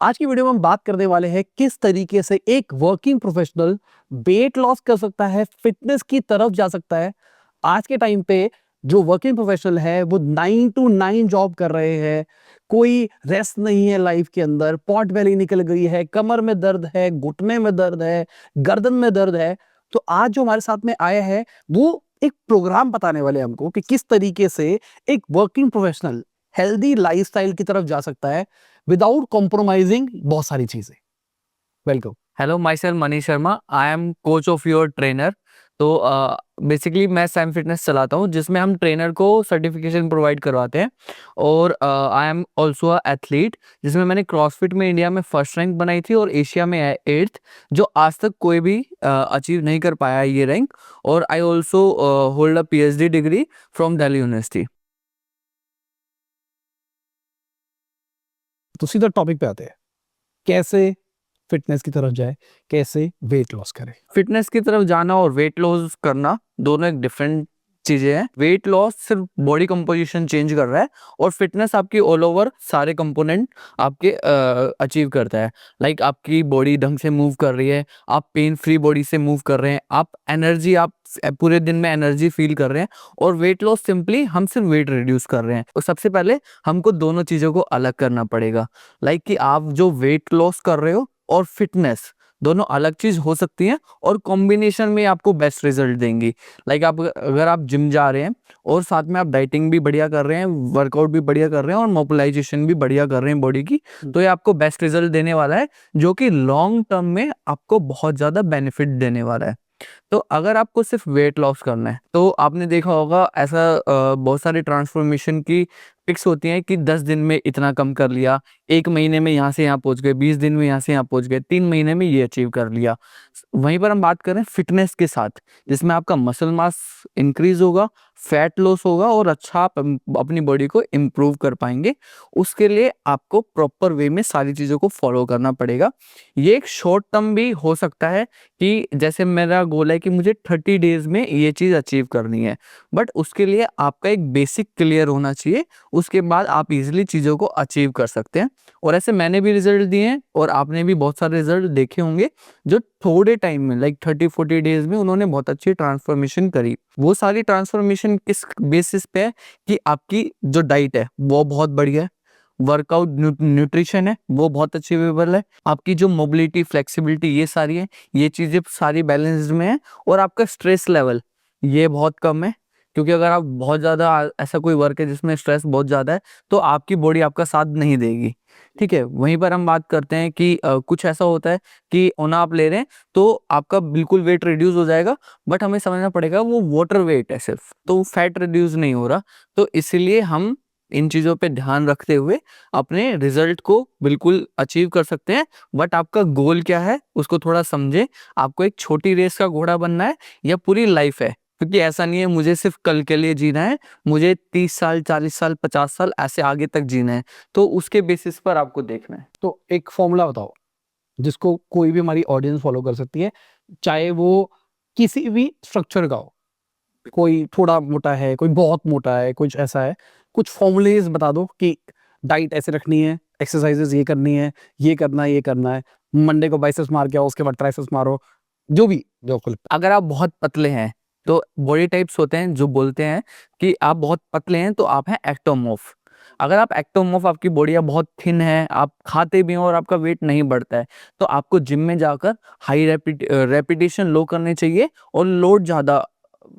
आज की वीडियो में हम बात करने वाले हैं किस तरीके से एक वर्किंग प्रोफेशनल वेट लॉस कर सकता है, फिटनेस की तरफ जा सकता है। आज के टाइम पे जो वर्किंग प्रोफेशनल है वो 9 to 9 जॉब कर रहे हैं, कोई रेस्ट नहीं है लाइफ के अंदर, पॉट बेली निकल गई है, कमर में दर्द है, घुटने में दर्द है, गर्दन में दर्द है। तो आज जो हमारे साथ में आया है वो एक प्रोग्राम बताने वाले हमको कि किस तरीके से एक वर्किंग प्रोफेशनल हेल्दी लाइफस्टाइल की तरफ जा सकता है विदाउट कॉम्प्रोमाइजिंग बहुत सारी चीजें। Welcome. Hello, my self Manish Sharma. I am coach of your trainer. तो बेसिकली मैं सैम फिटनेस चलाता हूँ, जिसमें हम ट्रेनर को सर्टिफिकेशन प्रोवाइड करवाते हैं। और I am also a athlete, जिसमें मैंने क्रॉसफिट में इंडिया में फर्स्ट रैंक बनाई थी और एशिया में 8th, जो आज तक कोई भी अचीव नहीं कर पाया ये रैंक। और I also hold a PhD degree from Delhi university. तो सीधा टॉपिक पे आते हैं, कैसे फिटनेस की तरफ जाए, कैसे वेट लॉस करे। फिटनेस की तरफ जाना और वेट लॉस करना दोनों एक डिफरेंट चीजें हैं। वेट लॉस सिर्फ बॉडी कंपोजिशन चेंज कर रहा है, और फिटनेस आपकी ऑल ओवर सारे कंपोनेंट आपके अचीव करता है। लाइक आपकी बॉडी ढंग से मूव कर रही है, आप पेन फ्री बॉडी से मूव कर रहे हैं, आप पूरे दिन में एनर्जी फील कर रहे हैं। और वेट लॉस सिंपली हम सिर्फ वेट रिड्यूस कर रहे हैं। और सबसे पहले हमको दोनों चीजों को अलग करना पड़ेगा। लाइक कि आप जो वेट लॉस कर रहे हो और फिटनेस दोनों अलग चीज हो सकती हैं, और कॉम्बिनेशन में आपको बेस्ट रिजल्ट देंगी। लाइक आप अगर आप जिम जा रहे हैं और साथ में आप डाइटिंग भी बढ़िया कर रहे हैं, वर्कआउट भी बढ़िया कर रहे हैं और मोबिलाइजेशन भी बढ़िया कर रहे हैं बॉडी की, तो ये आपको बेस्ट रिजल्ट देने वाला है, जो कि लॉन्ग टर्म में आपको बहुत ज्यादा बेनिफिट देने वाला है। तो अगर आपको सिर्फ वेट लॉस करना है, तो आपने देखा होगा ऐसा बहुत सारी ट्रांसफॉर्मेशन की पिक्स होती हैं कि 10 दिन में इतना कम कर लिया, 1 महीने में यहाँ से यहाँ पहुँच गए, 20 दिन में यहाँ से यहाँ पहुँच गए, 3 महीने में ये अचीव कर लिया। वहीं पर हम बात करें फिटनेस के साथ, जिसमें आपका मसल मास इंक्रीज होगा, फैट लॉस होगा, और अच्छा आप अपनी बॉडी को इम्प्रूव कर पाएंगे। उसके लिए आपको प्रॉपर वे में सारी चीज़ों को फॉलो करना पड़ेगा। ये एक शॉर्ट टर्म भी हो सकता है कि जैसे मेरा गोल है कि मुझे 30 डेज में ये चीज़ अचीव करनी है, बट उसके लिए आपका एक बेसिक क्लियर होना चाहिए। उसके बाद आप इजीली चीज़ों को अचीव कर सकते हैं। और ऐसे मैंने भी रिजल्ट दिए हैं, और आपने भी बहुत सारे रिजल्ट देखे होंगे, जो थोड़े टाइम में लाइक 30-40 डेज में उन्होंने बहुत अच्छी ट्रांसफॉर्मेशन करी। वो सारी ट्रांसफॉर्मेशन किस बेसिस पे है कि आपकी जो डाइट है वो बहुत बढ़िया है, वर्कआउट न्यूट्रिशन है वो बहुत अचीवेबल है, आपकी जो मोबिलिटी फ्लेक्सिबिलिटी ये सारी है, ये चीज़ें सारी बैलेंस्ड में है, और आपका स्ट्रेस लेवल ये बहुत कम है। क्योंकि अगर आप बहुत ज़्यादा ऐसा कोई वर्क है जिसमें स्ट्रेस बहुत ज़्यादा है, तो आपकी बॉडी आपका साथ नहीं देगी। ठीक है, वहीं पर हम बात करते हैं कि कुछ ऐसा होता है कि ओना आप ले रहे हैं तो आपका बिल्कुल वेट रिड्यूस हो जाएगा, बट हमें समझना पड़ेगा वो वाटर वेट है सिर्फ, तो फैट रिड्यूस नहीं हो रहा। तो इसीलिए हम इन चीज़ों पे ध्यान रखते हुए अपने रिजल्ट को बिल्कुल अचीव कर सकते हैं। बट आपका गोल क्या है उसको थोड़ा समझे। आपको एक छोटी रेस का घोड़ा बनना है या पूरी लाइफ है? क्योंकि ऐसा नहीं है मुझे सिर्फ कल के लिए जीना है, मुझे 30 साल, 40 साल, 50 साल ऐसे आगे तक जीना है। तो उसके बेसिस पर आपको देखना है। तो एक फॉर्मूला बताओ जिसको कोई भी हमारी ऑडियंस फॉलो कर सकती है, चाहे वो किसी भी स्ट्रक्चर का हो। कोई थोड़ा मोटा है, कोई बहुत मोटा है, कुछ ऐसा है। कुछ फॉर्मूलेज बता दो कि डाइट ऐसे रखनी है, एक्सरसाइजेस ये करनी है, ये करना है, ये करना है, मंडे को बाइसेप्स मार के आओ, उसके बाद ट्राइसेप्स मारो, जो भी जो आपको लगता अगर आप बहुत पतले हैं तो बॉडी टाइप्स होते हैं जो बोलते हैं कि आप बहुत पतले हैं तो आप हैं एक्टोमॉर्फ। अगर आप एक्टोमॉर्फ, आपकी बॉडी बहुत थिन है, आप खाते भी हैं और आपका वेट नहीं बढ़ता है, तो आपको जिम में जाकर हाई रेपिटेशन लो करने चाहिए और लोड ज़्यादा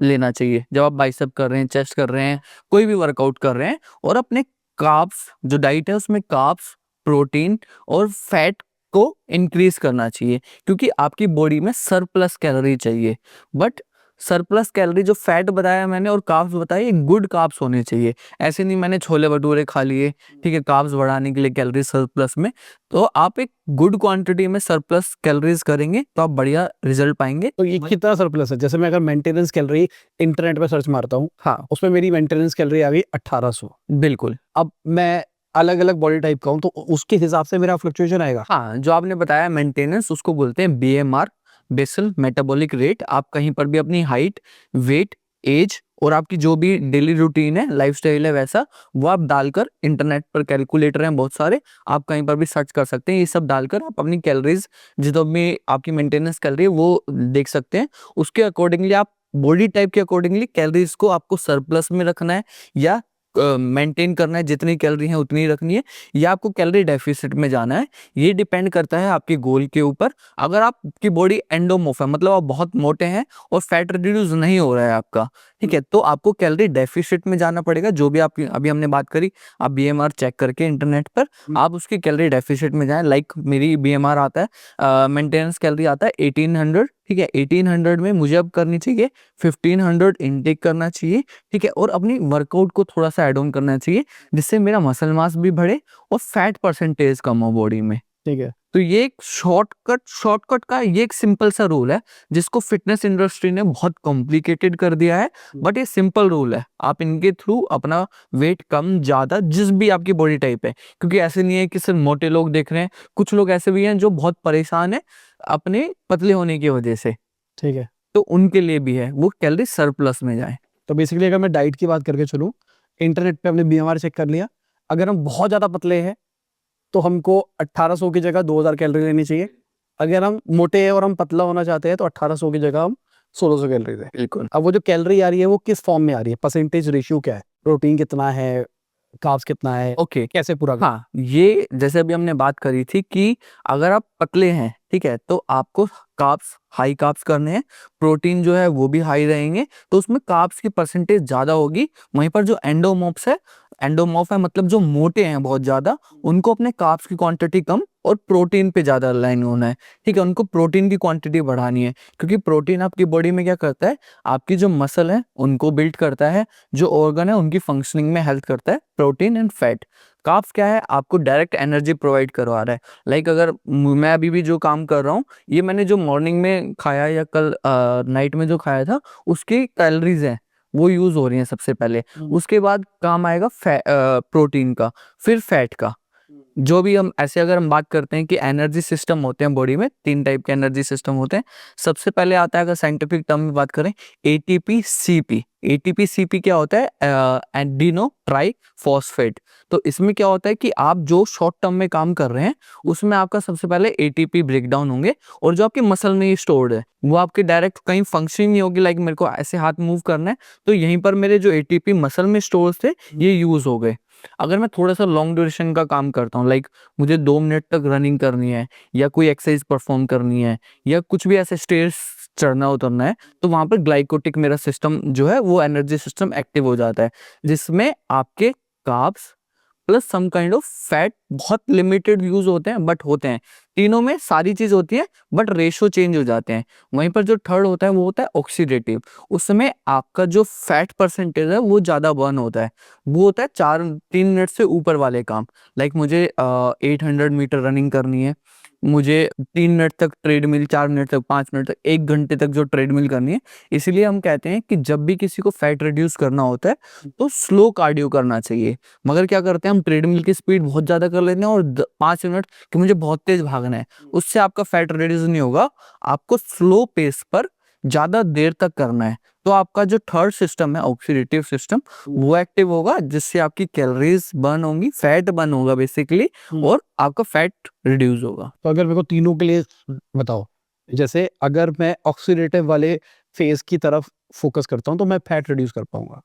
लेना चाहिए। जब आप बाइसेप कर रहे हैं, चेस्ट कर रहे हैं, कोई भी वर्कआउट कर रहे हैं, और अपने कार्ब्स जो डाइट है उसमें कार्ब्स, प्रोटीन और फैट को इंक्रीज करना चाहिए, क्योंकि आपकी बॉडी में सरप्लस कैलोरी चाहिए। बट सरप्लस कैलोरी जो फैट बताया मैंने और कार्ब्स बताए, गुड कार्ब्स होने चाहिए। ऐसे नहीं मैंने छोले भटूरे खा लिए, ठीक है, कार्ब्स बढ़ाने के लिए कैलोरी सरप्लस में। तो आप एक गुड क्वांटिटी में सरप्लस कैलोरीज करेंगे तो आप बढ़िया रिजल्ट पाएंगे। तो ये कितना सरप्लस है? जैसे मैं अगर मेंटेनेंस कैलोरी इंटरनेट पे सर्च मारता हूँ, हाँ, उसमें मेरी मेंटेनेंस कैलोरी आ गई 1800। बिल्कुल। अब मैं अलग अलग बॉडी टाइप का हूँ, तो उसके हिसाब से मेरा फ्लक्चुएशन आएगा। हाँ, जो आपने बताया मेंटेनेंस, उसको बोलते हैं BMR, बेसल मेटाबॉलिक रेट। आप कहीं पर भी अपनी हाइट, वेट, एज और आपकी जो भी डेली रूटीन है, लाइफस्टाइल है, वैसा वो आप डालकर, इंटरनेट पर कैलकुलेटर हैं बहुत सारे, आप कहीं पर भी सर्च कर सकते हैं। ये सब डालकर आप अपनी कैलोरीज, जितना भी आपकी मेंटेनेंस कैलोरी है वो देख सकते हैं। उसके अकॉर्डिंगली आप बॉडी टाइप के अकॉर्डिंगली कैलोरीज को आपको सरप्लस में रखना है या मेंटेन करना है, जितनी कैलोरी है उतनी ही रखनी है, या आपको कैलोरी डेफिसिट में जाना है। ये डिपेंड करता है आपके गोल के ऊपर। अगर आपकी बॉडी एंडोमॉर्फ है, मतलब आप बहुत मोटे हैं और फैट रिड्यूस नहीं हो रहा है आपका, ठीक है, तो आपको कैलोरी डेफिसिट में जाना पड़ेगा। जो भी आप अभी हमने बात करी, आप बीएमआर चेक करके इंटरनेट पर आप उसकी कैलोरी डेफिसिट में जाएं। लाइक मेरी बीएमआर आता है, मेंटेनेंस कैलोरी आता है 1800, ठीक है, 1800 में मुझे अब करनी चाहिए 1500 इनटेक करना चाहिए, ठीक है, और अपनी वर्कआउट को थोड़ा सा ऐड ऑन करना चाहिए, जिससे मेरा मसल मास भी बढ़े और फैट परसेंटेज कम हो बॉडी में। ठीक है। तो ये एक शॉर्टकट का ये एक सिंपल सा रूल है, जिसको फिटनेस इंडस्ट्री ने बहुत कॉम्प्लिकेटेड कर दिया है, बट ये सिंपल रूल है। आप इनके थ्रू अपना वेट कम ज्यादा, जिस भी आपकी बॉडी टाइप है, क्योंकि ऐसे नहीं है कि सिर्फ मोटे लोग देख रहे हैं, कुछ लोग ऐसे भी हैं जो बहुत परेशान है अपने पतले होने की वजह से, ठीक है। तो उनके लिए भी है, वो कैलोरी सरप्लस में जाए। तो बेसिकली अगर मैं डाइट की बात करके चलूँ, इंटरनेट पे हमने बीएमआर चेक कर लिया, अगर हम बहुत ज़्यादा पतले हैं तो हमको 1800 की जगह 2000 कैलोरी लेनी चाहिए। अगर हम मोटे हैं और हम पतला होना चाहते हैं तो 1800 की जगह हम 1600 कैलोरी है। बिल्कुल। अब वो जो कैलोरी आ रही है वो किस फॉर्म में आ रही है, परसेंटेज रेशियो क्या है, प्रोटीन कितना है, कार्ब्स कितना है, ओके, कैसे पूरा हाँ, ये जैसे अभी हमने बात करी थी कि अगर आप पतले हैं, ठीक है, तो आपको कार्ब्स, हाई कार्ब्स करने हैं, प्रोटीन जो है वो भी हाई रहेंगे, तो उसमें कार्ब्स की परसेंटेज ज्यादा होगी। वहीं पर जो एंडोमॉर्फ है मतलब जो मोटे हैं बहुत ज्यादा, उनको अपने कार्ब्स की क्वांटिटी कम और प्रोटीन पे ज्यादा अलाइन होना है, ठीक है, उनको प्रोटीन की क्वांटिटी बढ़ानी है, क्योंकि प्रोटीन आपकी बॉडी में क्या करता है, आपकी जो मसल है उनको बिल्ड करता है, जो ऑर्गन है उनकी फंक्शनिंग में हेल्प करता है, प्रोटीन एंड फैट। कार्ब्स क्या है, आपको डायरेक्ट एनर्जी प्रोवाइड करवा रहा है। लाइक अगर मैं अभी भी जो काम कर रहा हूँ, ये मैंने जो मॉर्निंग में खाया या कल नाइट में जो खाया था, उसकी कैलोरीज हैं वो यूज हो रही हैं सबसे पहले। उसके बाद काम आएगा प्रोटीन का, फिर फैट का। जो भी हम ऐसे अगर हम बात करते हैं कि एनर्जी सिस्टम होते हैं बॉडी में, 3 टाइप के एनर्जी सिस्टम होते हैं। सबसे पहले आता है, अगर साइंटिफिक टर्म में बात करें, एटीपी सीपी। एटीपी सीपी क्या होता है, एडिनो ट्राई फॉस्फेट। तो इसमें क्या होता है कि आप जो शॉर्ट टर्म में काम कर रहे हैं उसमें आपका सबसे पहले एटीपी ब्रेकडाउन होंगे, और जो आपके मसल में स्टोर्ड है वो आपके डायरेक्ट कहीं फंक्शन नहीं होगी। लाइक मेरे को ऐसे हाथ मूव करना है तो यहीं पर मेरे जो एटीपी मसल में स्टोर थे ये यूज हो गए। अगर मैं थोड़ा सा लॉन्ग ड्यूरेशन का काम करता हूँ, लाइक मुझे 2 मिनट तक रनिंग करनी है या कोई एक्सरसाइज परफॉर्म करनी है या कुछ भी ऐसे स्टेयर्स चढ़ना उतरना है, तो वहां पर ग्लाइकोटिक मेरा सिस्टम जो है वो एनर्जी सिस्टम एक्टिव हो जाता है, जिसमें आपके carbs plus some kind of fat बहुत लिमिटेड यूज होते हैं, बट होते हैं। तीनों में सारी चीज होती है बट रेशो चेंज हो जाते हैं। वहीं पर जो थर्ड होता है वो होता है ऑक्सीडेटिव। उसमें आपका जो फैट परसेंटेज है वो ज्यादा बर्न होता है। वो होता है 3 मिनट से ऊपर वाले काम। लाइक मुझे 800 मीटर रनिंग करनी है, मुझे 3 मिनट तक ट्रेडमिल, 4 मिनट तक, 5 मिनट तक, 1 घंटे तक जो ट्रेडमिल करनी है। इसीलिए हम कहते हैं कि जब भी किसी को फैट रिड्यूस करना होता है तो स्लो कार्डियो करना चाहिए। मगर क्या करते हैं हम, ट्रेडमिल की स्पीड बहुत ज्यादा कर लेते हैं और 5 मिनट कि मुझे बहुत तेज भागना है, उससे आपका फैट रिड्यूस नहीं होगा। आपको स्लो पेस पर ज्यादा देर तक करना है, तो आपका जो थर्ड सिस्टम है ऑक्सीडेटिव सिस्टम वो एक्टिव होगा, जिससे आपकी कैलोरीज बर्न होंगी, फैट बर्न होगा बेसिकली, और आपका फैट रिड्यूस होगा। तो अगर मेरे को तीनों के लिए बताओ, जैसे अगर मैं ऑक्सीडेटिव वाले फेज की तरफ फोकस करता हूँ तो मैं फैट रिड्यूस कर पाऊंगा,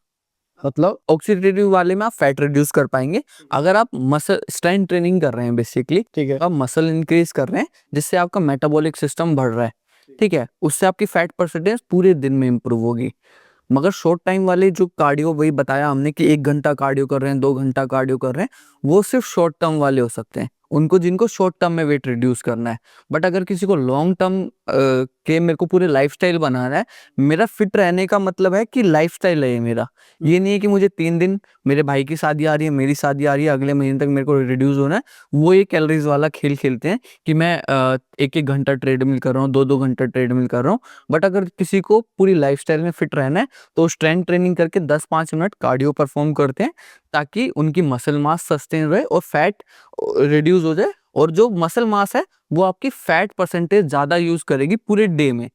मतलब ऑक्सीडेटिव वाले में आप फैट रिड्यूस कर पाएंगे। अगर आप मसल स्ट्रेंथ ट्रेनिंग कर रहे हैं बेसिकली, ठीक है। आप मसल इंक्रीज कर रहे हैं जिससे आपका मेटाबॉलिक सिस्टम बढ़ रहा है, ठीक है, उससे आपकी फैट परसेंटेज पूरे दिन में इंप्रूव होगी। मगर शॉर्ट टाइम वाले जो कार्डियो, वही बताया हमने कि 1 घंटा कार्डियो कर रहे हैं, 2 घंटा कार्डियो कर रहे हैं, वो सिर्फ शॉर्ट टर्म वाले हो सकते हैं, उनको जिनको शॉर्ट टर्म में वेट रिड्यूस करना है। बट अगर किसी को लॉन्ग टर्म के मेरे को पूरे लाइफस्टाइल बनाना है, मेरा फिट रहने का मतलब है कि लाइफस्टाइल है ये मेरा। ये नहीं है कि मुझे 3 दिन, मेरे भाई की शादी आ रही है, मेरी शादी आ रही है, अगले महीने तक मेरे को रिड्यूस होना है, वो ये कैलोरीज वाला खेल खेलते हैं कि मैं 1-1 घंटा ट्रेडमिल कर रहा हूँ, 2-2 घंटा ट्रेडमिल कर रहा हूँ। बट अगर किसी को पूरी लाइफस्टाइल में फिट रहना है तो स्ट्रेंथ ट्रेनिंग करके 10-5 मिनट कार्डियो परफॉर्म करते हैं, ताकि उनकी मसल मास सस्टेन रहे और फैट रिड्यूस हो जाए। और जो मसल मास है वो आपकी फैट परसेंटेज ज्यादा यूज करेगी पूरे डे में।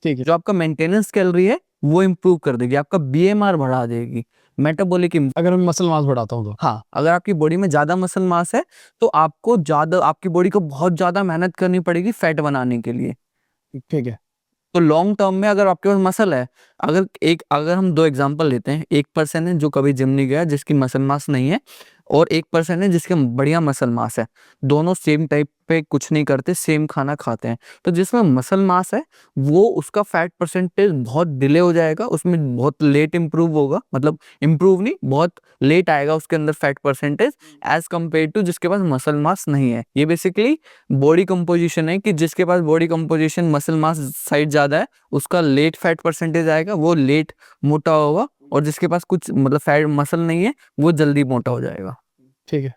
ठीक है। जो आपका मेंटेनेंस कैलोरी है वो इम्प्रूव कर देगी, आपका बीएमआर बढ़ा देगी, मेटाबॉलिक। अगर मैं मसल मास बढ़ाता हूँ तो हाँ, अगर आपकी बॉडी में ज्यादा मसल मास है तो आपको ज्यादा, आपकी बॉडी को बहुत ज्यादा मेहनत करनी पड़ेगी फैट बनाने के लिए। ठीक है। तो लॉन्ग टर्म में अगर आपके पास मसल है, अगर हम दो एग्जांपल लेते हैं, एक पर्सन है जो कभी जिम नहीं गया जिसकी मसल मास नहीं है, और एक पर्सन है जिसके बढ़िया मसल मास है, दोनों सेम टाइप पे कुछ नहीं करते, सेम खाना खाते हैं, तो जिसमें मसल मास है वो उसका फैट परसेंटेज बहुत डिले हो जाएगा, उसमें बहुत लेट इंप्रूव होगा, मतलब इंप्रूव नहीं, बहुत लेट आएगा उसके अंदर fat percentage as compare to जिसके पास मसल मास नहीं है। ये बेसिकली बॉडी कंपोजिशन है कि जिसके पास body composition muscle mass side ज्यादा है उसका लेट फैट परसेंटेज आएगा, वो लेट मोटा होगा, और जिसके पास कुछ मतलब फैट मसल नहीं है वो जल्दी मोटा हो जाएगा। ठीक है।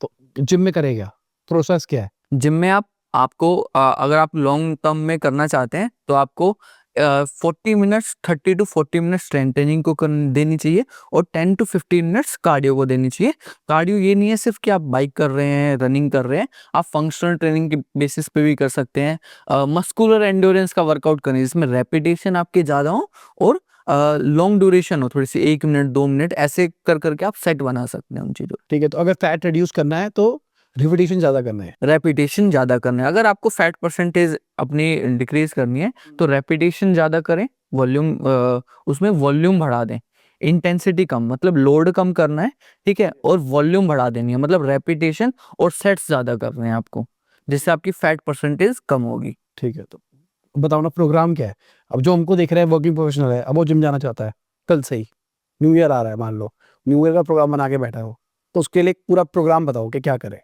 तो जिम में करेगा प्रोसेस क्या है? जिम में आपको अगर आप लॉन्ग टर्म में करना चाहते हैं तो आपको 40 minutes 30 to 40 minutes strength training को देनी चाहिए, और 10 टू 15 मिनट्स कार्डियो को देनी चाहिए। कार्डियो ये नहीं है सिर्फ कि आप बाइक कर रहे हैं, रनिंग कर रहे हैं, आप फंक्शनल ट्रेनिंग के बेसिस पे भी कर सकते हैं। मस्कुलर एंड्योरेंस का वर्कआउट करें जिसमें रेपिटेशन आपके ज़्यादा हो और लॉन्ग ड्यूरेशन हो, थोड़ी सी 1 मिनट 2 मिनट ऐसे कर करके आप सेट बना सकते हैं उन चीज़ों। ठीक है। तो अगर फैट रिड्यूस करना है तो रिपीटेशन ज्यादा करना है। रेपिटेशन ज़्यादा करना है, अगर आपको फैट परसेंटेज अपनी डिक्रीज करनी है तो रेपिटेशन ज़्यादा करें, वॉल्यूम उसमें वॉल्यूम बढ़ा दें, इंटेंसिटी कम, मतलब लोड कम करना है, ठीक है, और वॉल्यूम बढ़ा देनी है, मतलब रेपिटेशन और सेट्स ज़्यादा करने हैं आपको, जिससे आपकी फैट परसेंटेज कम होगी। ठीक है। तो बताओ ना प्रोग्राम क्या है? अब जो हमको देख रहे हैं वर्किंग प्रोफेशनल है, अब वो जिम जाना चाहता है, कल से ही न्यू ईयर आ रहा है, मान लो न्यू ईयर का प्रोग्राम बना के बैठा हो, तो उसके लिए एक पूरा प्रोग्राम बताओ कि क्या करें।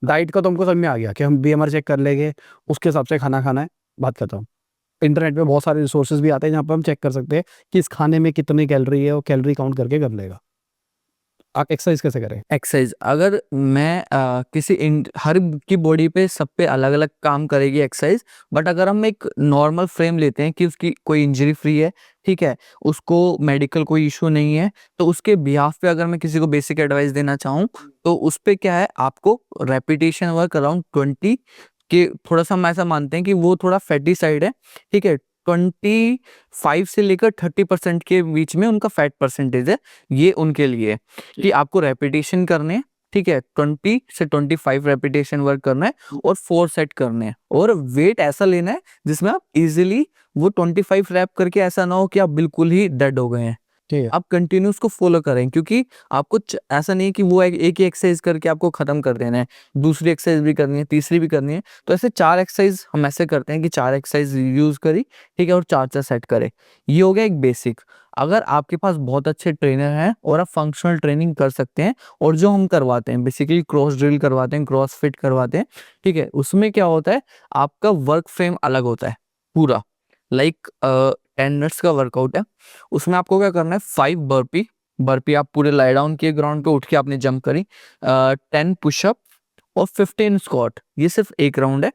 डाइट का तो हमको समझ में आ गया कि हम बीएमआर चेक कर लेंगे, उसके हिसाब से खाना खाना है, बात करता हूँ। इंटरनेट पे बहुत सारे रिसोर्सेज भी आते हैं जहाँ पर हम चेक कर सकते हैं कि इस खाने में कितनी कैलोरी है, वो कैलोरी काउंट करके कर लेगा। आप एक्सरसाइज कैसे करें? एक्सरसाइज अगर मैं हर की बॉडी पे सब पे अलग अलग काम करेगी एक्सरसाइज, बट अगर हम एक नॉर्मल फ्रेम लेते हैं कि उसकी कोई इंजरी फ्री है, ठीक है, उसको मेडिकल कोई इशू नहीं है, तो उसके बिहाफ पे अगर मैं किसी को बेसिक एडवाइस देना चाहूँ तो उस पे क्या है, आपको रेपिटेशन वर्क अराउंड 20 के, थोड़ा सा हम ऐसा मानते हैं कि वो थोड़ा फैटी साइड है, ठीक है, 25 से लेकर 30% के बीच में उनका फैट परसेंटेज है, ये उनके लिए कि आपको रेपिटेशन करने हैं, ठीक है, 20 से 25 रेपिटेशन वर्क करना है और 4 सेट करने हैं, और वेट ऐसा लेना है जिसमें आप इजीली वो 25 रैप करके ऐसा ना हो कि आप बिल्कुल ही डेड हो गए हैं। ठीक है। आप कंटिन्यू उसको फॉलो करें, क्योंकि आपको ऐसा नहीं है कि वो एक ही एक्सरसाइज करके आपको खत्म कर देना है, दूसरी एक्सरसाइज भी करनी है, तीसरी भी करनी है, तो ऐसे 4 एक्सरसाइज हम ऐसे करते हैं कि 4 एक्सरसाइज यूज करी, ठीक है, और 4 सेट करे। ये हो गया एक बेसिक। अगर आपके पास बहुत अच्छे ट्रेनर हैं और आप फंक्शनल ट्रेनिंग कर सकते हैं, और जो हम करवाते हैं बेसिकली क्रॉस ड्रिल करवाते हैं, क्रॉस फिट करवाते हैं, ठीक है, उसमें क्या होता है, आपका वर्क फ्रेम अलग होता है पूरा, लाइक 10 मिनट्स का वर्कआउट है, उसमें आपको क्या करना है, 5 बर्पी, बर्पी आप पूरे लाई डाउन किए ग्राउंड पे, उठ के आपने जंप करी, 10 पुशअप और 15 स्क्वाट, ये सिर्फ एक राउंड है।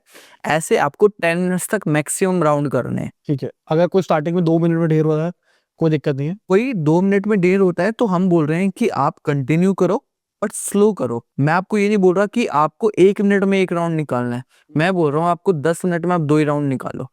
ऐसे आपको 10 मिनट्स तक मैक्सिमम राउंड करने हैं। ठीक है। अगर कोई स्टार्टिंग में 2 मिनट में ढेर हो रहा है, कोई दिक्कत नहीं है। कोई 2 मिनट में देर होता है तो हम बोल रहे हैं कि आप कंटिन्यू करो बट स्लो करो। मैं आपको ये नहीं बोल रहा कि आपको 1 मिनट में 1 राउंड निकालना है, मैं बोल रहा हूँ आपको 10 मिनट में आप 2 ही राउंड निकालो,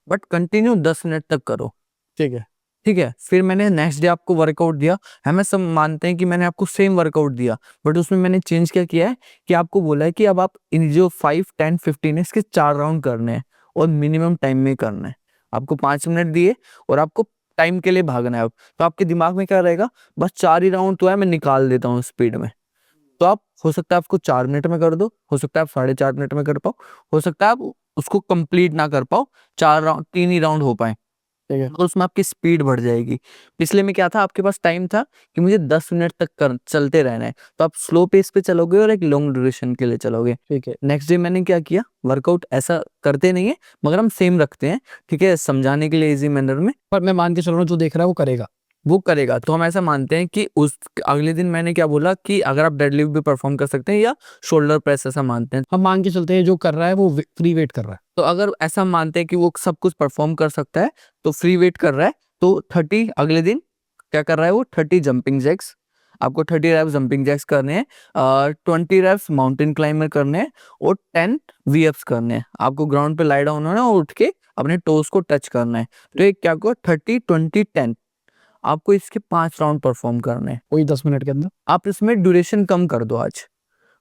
बट कंटिन्यू 10 मिनट तक करो, ठीक है। ठीक है। फिर मैंने नेक्स्ट डे आपको वर्कआउट दिया, हमें सब मानते हैं कि मैंने आपको सेम वर्कआउट दिया, बट उसमें मैंने चेंज क्या किया है कि आपको बोला है कि अब आप इन जो 5 10 15 है इसके 4 राउंड करने हैं और मिनिमम टाइम में करना है। आपको 5 मिनट दिए और आपको टाइम के लिए भागना है, अब तो आपके दिमाग में क्या रहेगा, बस 4 ही राउंड तो है, मैं निकाल देता हूँ स्पीड में। तो आप, हो सकता है आपको 4 मिनट में कर दो, हो सकता है आप 4.5 मिनट में कर पाओ, हो सकता है आप उसको कंप्लीट ना कर पाओ, 4 राउंड 3 ही राउंड हो पाए, ठीक है। तो उसमें आपकी स्पीड बढ़ जाएगी। पिछले में क्या था, आपके पास टाइम था कि मुझे 10 मिनट तक चलते रहना है, तो आप स्लो पेस पे चलोगे और एक लॉन्ग ड्यूरेशन के लिए चलोगे। ठीक है। नेक्स्ट डे मैंने क्या किया, वर्कआउट ऐसा करते नहीं है मगर हम सेम रखते हैं, ठीक है, समझाने के लिए इजी मैनर में, पर मैं मान के चल रहा हूँ जो देख रहा है वो करेगा। वो करेगा। तो हम ऐसा मानते हैं कि उस अगले दिन मैंने क्या बोला कि अगर आप डेडलिफ्ट भी परफॉर्म कर सकते हैं या शोल्डर प्रेस, ऐसा मानते हैं। हम मान के चलते हैं जो कर रहा है वो फ्री वेट कर रहा है। तो अगर ऐसा मानते हैं कि वो सब कुछ परफॉर्म कर सकता है तो फ्री वेट कर रहा है, तो 30 अगले दिन क्या कर रहा है, वो 30 जंपिंग जैक्स, आपको 30 रैप्स जंपिंग जैक्स करने हैं, 20 रैप्स माउंटेन क्लाइंबर करने हैं और 10 वीएप्स करने हैं। आपको ग्राउंड पे लाई डाउन होना है और उठ के अपने टोस को टच करना है। तो एक क्या को 30 20 10 आपको इसके 5 राउंड परफॉर्म करने हैं। वही 10 मिनट के अंदर। आप इसमें ड्यूरेशन कम कर दो, आज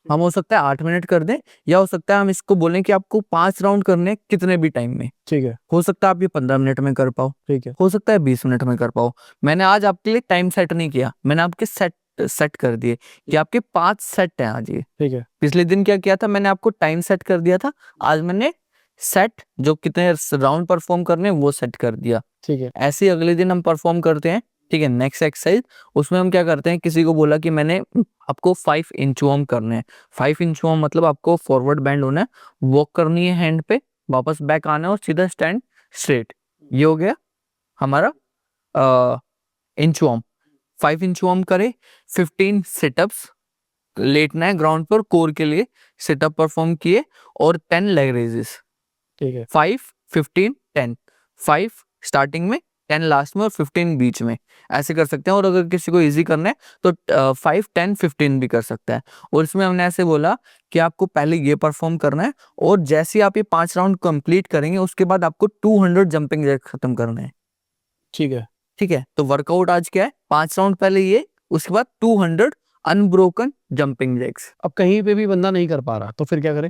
हम हो सकता है 8 मिनट कर दें, या हो सकता है हम इसको बोलें कि आपको 5 राउंड करने हैं कितने भी टाइम में। ठीक है, हो सकता है आप ये 15 मिनट में कर पाओ, ठीक है, हो सकता है 20 मिनट में कर पाओ। मैंने आज आपके लिए टाइम सेट नहीं किया, मैंने आपके सेट कर दिए कि आपके 5 सेट हैं आज ये। ठीक है, पिछले दिन क्या किया था, मैंने आपको टाइम सेट कर दिया था, आज मैंने सेट जो कितने राउंड परफॉर्म करने हैं वो सेट कर दिया। ठीक है, ऐसे ही अगले दिन हम परफॉर्म करते हैं। ठीक है, नेक्स्ट एक्सरसाइज उसमें हम क्या करते हैं, किसी को बोला कि मैंने आपको 5 इंचवॉर्म करने हैं। 5 इंचवॉर्म मतलब आपको फॉरवर्ड बैंड होना है, वॉक करनी है हैंड पे, वापस बैक आना है और सीधा स्टैंड स्ट्रेट। ये हो गया हमारा इंचवॉर्म। 5 इंचवॉर्म करे, 15 सिटअप्स, लेटना है ग्राउंड पर कोर के लिए, सिटअप परफॉर्म किए और 10 लेग रेजेस। ठीक है, 5 15 10, 5 स्टार्टिंग में, 10 लास्ट में और 15 बीच में, ऐसे कर सकते हैं। और अगर किसी को इजी करना है तो 5 10 15 भी कर सकता है। और इसमें हमने ऐसे बोला कि आपको पहले ये परफॉर्म करना है और जैसे ही आप ये 5 राउंड कंप्लीट करेंगे उसके बाद आपको 200 जंपिंग जैक्स खत्म करना है। ठीक है, ठीक है, तो वर्कआउट आज क्या है, 5 राउंड पहले ये, उसके बाद 200 अनब्रोकन जंपिंग जैक्स। अब कहीं पे भी बंदा नहीं कर पा रहा तो फिर क्या करे?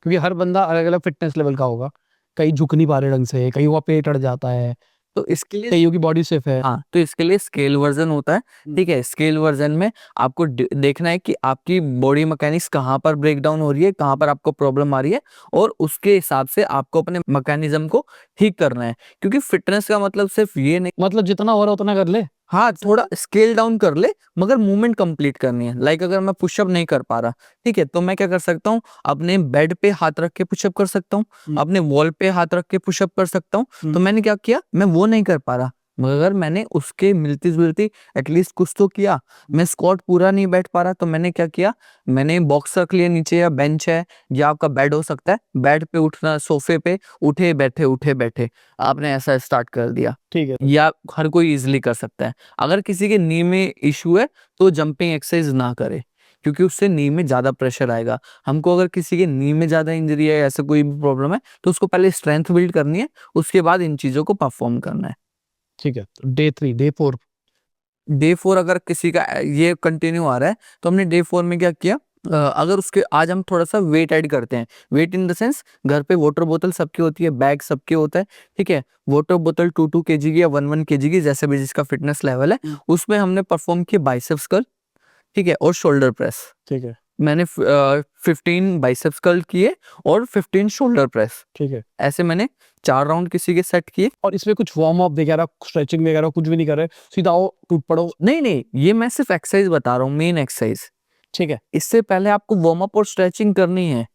क्योंकि हर बंदा अलग-अलग फिटनेस लेवल का होगा। कहीं झुक नहीं पा रहे ढंग से, कहीं का पेट अड़ जाता है, तो इसके लिए कईयों की बॉडी स्टिफ है। हाँ, तो इसके लिए स्केल वर्जन होता है। ठीक है, स्केल वर्जन में आपको देखना है कि आपकी बॉडी मैकेनिक्स कहाँ पर ब्रेक डाउन हो रही है, कहाँ पर आपको प्रॉब्लम आ रही है, और उसके हिसाब से आपको अपने मैकेनिज्म को ठीक करना है। क्योंकि फिटनेस का मतलब सिर्फ ये नहीं, मतलब जितना हो रहा उतना कर ले। हाँ थोड़ा स्केल डाउन कर ले, मगर मूवमेंट कंप्लीट करनी है। लाइक अगर मैं पुशअप नहीं कर पा रहा, ठीक है, तो मैं क्या कर सकता हूँ, अपने बेड पे हाथ रख के पुशअप कर सकता हूँ, अपने वॉल पे हाथ रख के पुशअप कर सकता हूँ। तो मैंने क्या किया, मैं वो नहीं कर पा रहा, मगर मैंने उसके मिलती जुलती एटलीस्ट कुछ तो किया। मैं स्क्वाट पूरा नहीं बैठ पा रहा, तो मैंने क्या किया, मैंने बॉक्स रख लिया नीचे, या बेंच है या आपका बेड हो सकता है, बेड पे उठना, सोफे पे उठे बैठे आपने ऐसा स्टार्ट कर दिया। ठीक है, या हर कोई इजीली कर सकता है। अगर किसी के नी में इशू है तो जंपिंग एक्सरसाइज ना करे, क्योंकि उससे नी में ज्यादा प्रेशर आएगा। हमको अगर किसी के नी में ज्यादा इंजरी है, ऐसा कोई भी प्रॉब्लम है, तो उसको पहले स्ट्रेंथ बिल्ड करनी है, उसके बाद इन चीजों को परफॉर्म करना है। ठीक है। Day 3, day 4। डे 4 अगर किसी का ये कंटिन्यू आ रहा है, तो हमने डे 4 में क्या किया, अगर उसके आज हम थोड़ा सा वेट ऐड करते हैं। वेट इन द सेंस, घर पे वाटर बोतल सबकी होती है, बैग सबके होता है। ठीक है, वाटर बोतल 2 kg की या 1 kg की, जैसे भी जिसका फिटनेस लेवल है, उसमें हमने परफॉर्म किया बाइसेप्स कर्ल, ठीक है, और शोल्डर प्रेस। ठीक है, मैंने 15 बाइसेप्स कर्ल किए और 15 शोल्डर प्रेस। ठीक है। ऐसे मैंने 4 राउंड किसी के सेट किए। और इसमें कुछ वार्म अप वगैरह, स्ट्रेचिंग वगैरह कुछ भी नहीं कर रहे, सीधा आओ टूट पड़ो? नहीं नहीं, ये मैं सिर्फ एक्सरसाइज बता रहा हूँ, मेन एक्सरसाइज। ठीक है, इससे पहले आपको वार्म अप और स्ट्रेचिंग करनी है।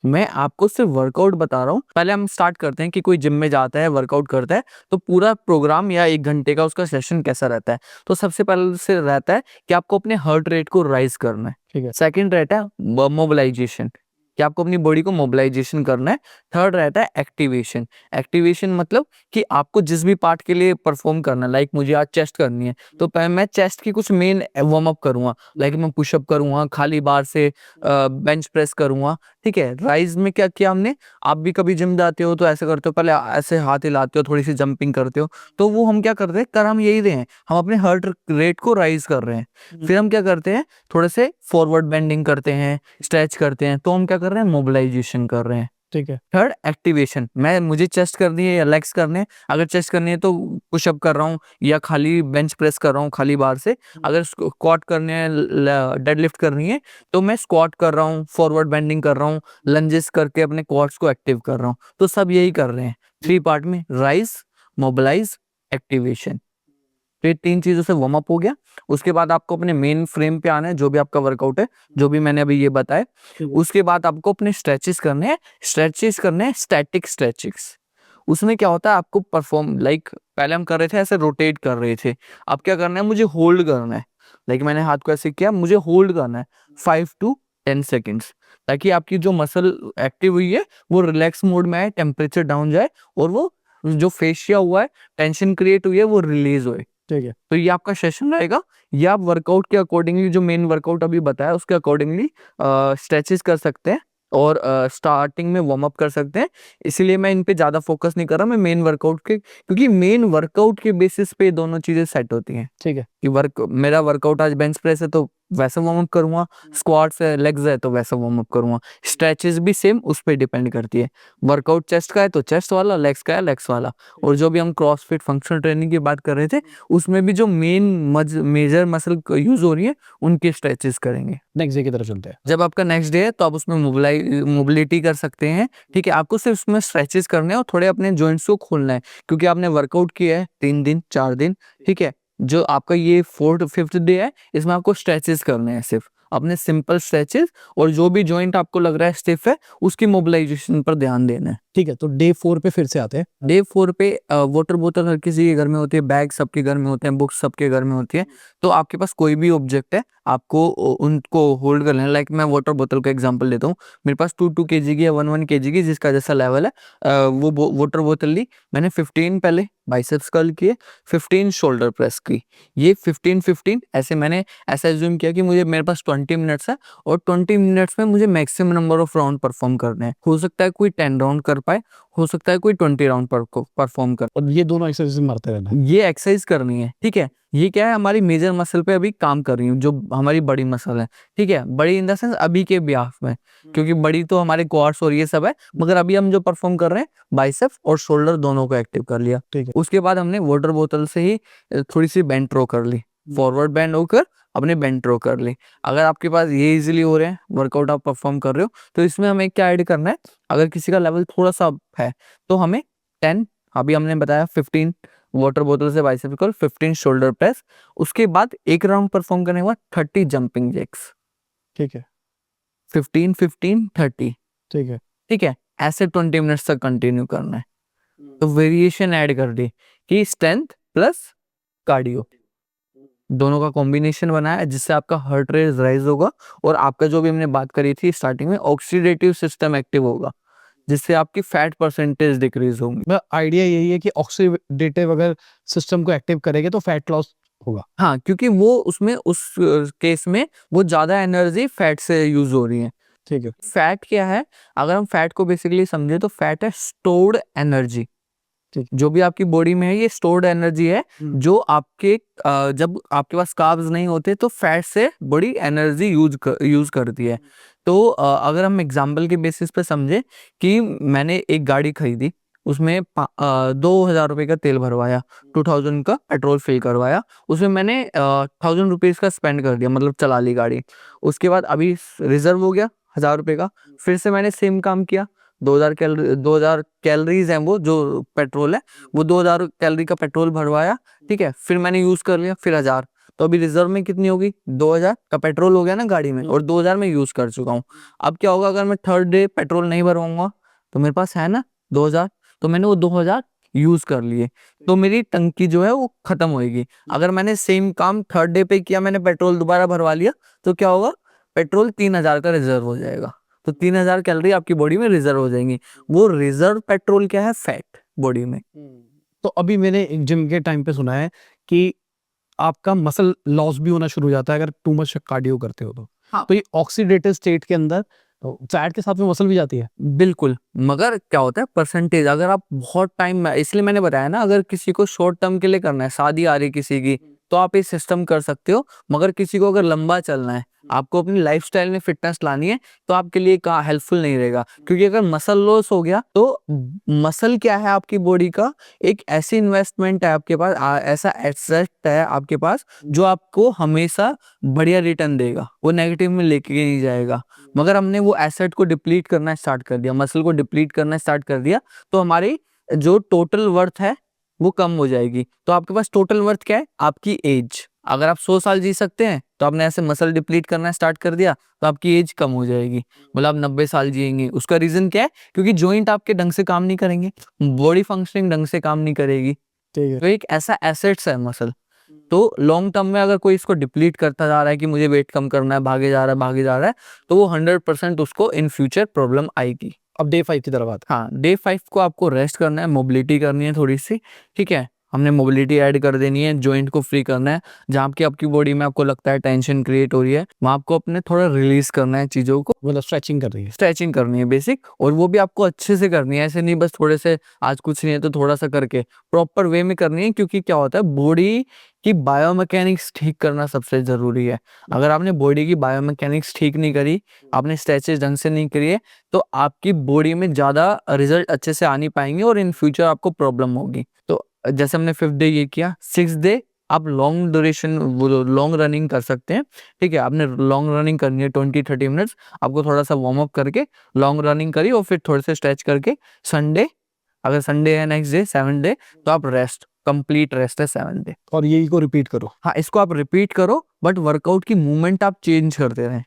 मैं आपको सिर्फ वर्कआउट बता रहा हूँ। पहले हम स्टार्ट करते हैं कि कोई जिम में जाता है, वर्कआउट करता है, तो पूरा प्रोग्राम या 1 घंटे का उसका सेशन कैसा रहता है। तो सबसे पहले से रहता है कि आपको अपने हार्ट रेट को राइज करना है। ठीक है, सेकंड रहता है मोबिलाइजेशन, कि आपको अपनी बॉडी को मोबिलाइजेशन करना है। थर्ड रहता है एक्टिवेशन। एक्टिवेशन मतलब कि आपको जिस भी पार्ट के लिए परफॉर्म करना है, लाइक मुझे आज चेस्ट करनी है, तो पहले मैं चेस्ट की कुछ मेन वार्म अप करूंगा, लाइक मैं पुशअप करूंगा, खाली बार से बेंच प्रेस करूंगा। ठीक है, राइज में क्या किया हमने, आप भी कभी जिम जाते हो तो ऐसे करते हो, पहले ऐसे हाथ हिलाते हो, थोड़ी सी जंपिंग करते हो, तो वो हम क्या करते हैं, कर हम यही रहे हैं, हम अपने हार्ट रेट को राइज कर रहे हैं। फिर हम क्या करते हैं, थोड़े से फॉरवर्ड बेंडिंग करते हैं, स्ट्रेच करते हैं, तो हम क्या कर रहे हैं, मोबिलाइजेशन कर रहे हैं। ठीक है, थर्ड एक्टिवेशन, मुझे चेस्ट करनी है या लेग्स करने हैं। अगर चेस्ट करनी है तो पुशअप कर रहा हूँ या खाली बेंच प्रेस कर रहा हूँ खाली बार से। अगर स्क्वाट करने हैं, डेडलिफ्ट करनी है, तो मैं स्क्वाट कर रहा हूँ, फॉरवर्ड बेंडिंग कर रहा हूँ, लंजेस करके अपने क्वाड्स को एक्टिव कर रहा हूँ। तो सब यही कर रहे हैं 3 पार्ट में, राइज, मोबिलाइज, एक्टिवेशन। तो ये 3 चीजों से वार्म अप हो गया। उसके बाद आपको अपने मेन फ्रेम पे आना है, जो भी आपका वर्कआउट है, जो भी मैंने अभी ये बताया। उसके बाद आपको अपने स्ट्रेचेस करने हैं। स्ट्रेचेस करने हैं स्टैटिक स्ट्रेचेस। उसमें क्या होता है, आपको परफॉर्म, लाइक पहले हम कर रहे थे ऐसे रोटेट कर रहे थे, अब क्या करना है, मुझे होल्ड करना है। लाइक मैंने हाथ को ऐसे किया, मुझे होल्ड करना है 5 to 10 सेकेंड्स, ताकि आपकी जो मसल एक्टिव हुई है वो रिलैक्स मोड में आए, टेम्परेचर डाउन जाए, और वो जो फेशिया हुआ है, टेंशन क्रिएट हुई है, वो रिलीज होए। ठीक है, तो ये आपका सेशन रहेगा। ये आप वर्कआउट के अकॉर्डिंगली, जो मेन वर्कआउट अभी बताया उसके अकॉर्डिंगली स्ट्रेचेस कर सकते हैं और स्टार्टिंग में वार्म अप कर सकते हैं। इसीलिए मैं इन पे ज़्यादा फोकस नहीं कर रहा, मैं मेन वर्कआउट के, क्योंकि मेन वर्कआउट के बेसिस पे दोनों चीज़ें सेट होती हैं। ठीक है, कि मेरा वर्कआउट आज बेंच प्रेस है तो वैसा वार्म अप करूंगा, स्क्वाट्स है, लेग्स है तो वैसा वार्म अप करूंगा। स्ट्रेचेस भी सेम उस पे डिपेंड करती है। वर्कआउट चेस्ट का है तो चेस्ट वाला, लेग्स का है लेग्स वाला। और जो भी हम क्रॉसफिट फंक्शनल ट्रेनिंग की बात कर रहे थे, उसमें भी जो मेजर मसल यूज हो रही है उनके स्ट्रेचेस करेंगे। नेक्स्ट डे की तरफ चलते हैं। जब आपका नेक्स्ट डे है तो आप उसमें मोबिलिटी कर सकते हैं। ठीक है, आपको सिर्फ उसमें स्ट्रेचेस करने हैं और थोड़े अपने जॉइंट्स को खोलना है, क्योंकि आपने वर्कआउट किया है 3 दिन 4 दिन। ठीक है, जो आपका ये 4th 5th डे है, इसमें आपको स्ट्रेचेस करने हैं, सिर्फ अपने सिंपल स्ट्रेचेस। और जो भी जॉइंट आपको लग रहा है स्टिफ है, उसकी मोबिलाइजेशन पर ध्यान देना है। ठीक है, तो डे 4 पे फिर से आते हैं। डे 4 पे वाटर बोतल हर किसी के घर में होती है, बैग सबके घर में होते हैं, बुक्स सबके घर में होती है। तो आपके पास कोई भी ऑब्जेक्ट है, आपको उनको होल्ड कर लेना। लाइक मैं वाटर बोतल का एग्जांपल देता हूँ। मेरे पास 2 kg की या 1 kg की, जिसका जैसा लेवल है, वो वाटर बोतल ली मैंने। 15 पहले बाइसेप्स कर्ल किए, 15 शोल्डर प्रेस की। ये 15-15 ऐसे मैंने ऐसा एज्यूम किया कि मेरे पास 20 मिनट्स है और 20 मिनट्स में मुझे maximum number of round perform करने हैं। हो सकता है कोई 10 राउंड कर पाए, हो सकता है कोई 20 राउंड परफॉर्म कर। और ये दोनों एक्सरसाइज मारते रहना है। ये एक्सरसाइज करनी है। ठीक है, ये क्या है, हमारी मेजर मसल पे अभी काम कर रही है, जो हमारी बड़ी मसल है। ठीक है, बड़ी इन द सेंस अभी के ब्याह में, क्योंकि बड़ी तो हमारे क्वाड्स और ये सब है, मगर अभी हम जो परफॉर्म कर रहे हैं बाइसेप्स और शोल्डर दोनों को एक्टिव कर लिया। ठीक है, उसके बाद हमने वाटर बोतल से ही थोड़ी सी बेंट रो कर ली, फॉरवर्ड बेंड होकर अपने बेंट रो कर ली। अगर आपके पास ये इजीली हो रहे हैं, वर्कआउट आप परफॉर्म कर रहे हो, तो इसमें हमें क्या ऐड करना है। अगर किसी का लेवल थोड़ा सा है तो हमें 10, अभी हमने बताया 15 वाटर बोतल से बाइसेप्स कर्ल, 15 शोल्डर प्रेस। उसके बाद एक राउंड परफॉर्म करने के बाद 30 जंपिंग जैक्स। ठीक है, 15 15 30। ठीक है, ठीक है, ऐसे 20 मिनट्स तक कंटिन्यू करना है। तो वेरिएशन ऐड कर दी कि स्ट्रेंथ प्लस कार्डियो दोनों का कॉम्बिनेशन बनाया है, जिससे आपका हार्ट रेट राइज होगा और आपका जो भी हमने बात करी थी स्टार्टिंग में, ऑक्सीडेटिव सिस्टम एक्टिव होगा, जिससे आपकी फैट परसेंटेज डिक्रीज होंगी। आइडिया यही है कि ऑक्सीडेटिव अगर सिस्टम को एक्टिव करेंगे तो फैट लॉस होगा। हाँ, क्योंकि वो उसमें उस केस में वो ज्यादा एनर्जी फैट से यूज हो रही है। ठीक है, फैट क्या है, अगर हम फैट को बेसिकली समझे तो फैट है स्टोर्ड एनर्जी। ठीक। जो भी आपकी बॉडी में है, ये स्टोर्ड एनर्जी है, जो आपके जब आपके पास कार्ब्स नहीं होते तो फैट से बड़ी एनर्जी यूज करती है। तो अगर हम एग्जांपल के बेसिस पे समझे कि मैंने एक गाड़ी खरीदी, उसमें 2,000 रुपये का तेल भरवाया, 2000 का पेट्रोल फिल करवाया, उसमें मैंने 1000 रुपीज का स्पेंड कर दिया, मतलब चला ली गाड़ी। उसके बाद अभी रिजर्व हो गया 1000 रुपये का, फिर से मैंने सेम काम किया, 2000 कैलोरीज हैं वो जो पेट्रोल है, वो 2000 कैलोरी का पेट्रोल भरवाया। ठीक है, फिर मैंने यूज कर लिया, फिर 1000। तो अभी रिजर्व में कितनी होगी, 2000 का पेट्रोल हो गया ना गाड़ी में, और 2000 में यूज कर चुका हूँ। अब क्या होगा, अगर मैं थर्ड डे पेट्रोल नहीं भरवाऊंगा तो मेरे पास है ना 2000, तो मैंने वो 2000 यूज कर लिए, तो मेरी टंकी जो है वो खत्म होएगी। अगर मैंने सेम काम थर्ड डे पे किया, मैंने पेट्रोल दोबारा भरवा लिया, तो क्या होगा, पेट्रोल 3000 का रिजर्व हो जाएगा। तो 3000 कैलोरी आपकी बॉडी में रिजर्व हो जाएंगी। वो रिजर्व पेट्रोल क्या है, फैट बॉडी में। तो अभी मैंने जिम के टाइम पे सुना है कि आपका मसल लॉस भी होना शुरू हो जाता है अगर टू मच कार्डियो करते हो तो। हाँ। तो ये ऑक्सीडेटिव स्टेट के अंदर फैट के साथ में मसल भी जाती है। बिल्कुल, मगर क्या होता है परसेंटेज, अगर आप बहुत टाइम, इसलिए मैंने बताया ना, अगर किसी को शॉर्ट टर्म के लिए करना है, शादी आ रही किसी की, तो आप ये सिस्टम कर सकते हो। मगर किसी को अगर लंबा चलना है, आपको अपनी लाइफस्टाइल में फिटनेस लानी है, तो आपके लिए हेल्पफुल नहीं रहेगा। क्योंकि अगर मसल लॉस हो गया तो मसल क्या है, आपकी बॉडी का एक ऐसी इन्वेस्टमेंट है आपके पास, ऐसा एसेट है आपके पास, जो आपको हमेशा बढ़िया रिटर्न देगा, वो नेगेटिव में लेके नहीं जाएगा। मगर हमने वो एसेट को डिप्लीट करना स्टार्ट कर दिया, मसल को डिप्लीट करना स्टार्ट कर दिया, तो हमारी जो टोटल वर्थ है वो कम हो जाएगी। तो आपके पास टोटल वर्थ क्या है, आपकी एज। अगर आप 100 साल जी सकते हैं, तो आपने ऐसे मसल डिप्लीट करना स्टार्ट कर दिया, तो आपकी एज कम हो जाएगी, मतलब आप 90 साल जिएंगे। उसका रीजन क्या है, क्योंकि जॉइंट आपके ढंग से काम नहीं करेंगे, बॉडी फंक्शनिंग ढंग से काम नहीं करेगी। ठीक है, तो एक ऐसा एसेट्स है मसल। तो लॉन्ग टर्म में अगर कोई इसको डिप्लीट करता जा रहा है कि मुझे वेट कम करना है, भागे जा रहा है, तो वो 100% उसको इन फ्यूचर प्रॉब्लम आएगी। अब डे 5 की तरफ आते हाँ, डे 5 को आपको रेस्ट करना है, मोबिलिटी करनी है थोड़ी सी। ठीक है, हमने मोबिलिटी ऐड कर देनी है, जॉइंट को फ्री करना है। जहाँ की आपकी बॉडी में आपको लगता है टेंशन क्रिएट हो रही है, वहाँ आपको अपने थोड़ा रिलीज करना है चीज़ों को, मतलब स्ट्रेचिंग कर रही है। स्ट्रेचिंग करनी है बेसिक, और वो भी आपको अच्छे से करनी है। ऐसे नहीं बस थोड़े से आज कुछ नहीं है तो थोड़ा सा करके, प्रॉपर वे में करनी है। क्योंकि क्या होता है, बॉडी की बायोमैकेनिक्स ठीक करना सबसे ज़रूरी है। अगर आपने बॉडी की बायोमैकेनिक्स ठीक नहीं करी, आपने स्ट्रेचेस ढंग से नहीं करी है, तो आपकी बॉडी में ज़्यादा रिजल्ट अच्छे से आ नहीं पाएंगे और इन फ्यूचर आपको प्रॉब्लम होगी। तो जैसे हमने 5th डे ये किया, 6th डे आप लॉन्ग ड्यूरेशन लॉन्ग रनिंग कर सकते हैं। ठीक है, आपने लॉन्ग रनिंग करनी है 20-30 मिनट्स, आपको थोड़ा सा वार्म अप करके लॉन्ग रनिंग करी और फिर थोड़े से स्ट्रेच करके संडे, अगर संडे है नेक्स्ट डे 7th डे, तो आप रेस्ट, कंप्लीट रेस्ट है 7th डे। और यही को रिपीट करो। हाँ, इसको आप रिपीट करो, बट वर्कआउट की मूवमेंट आप चेंज करते रहें।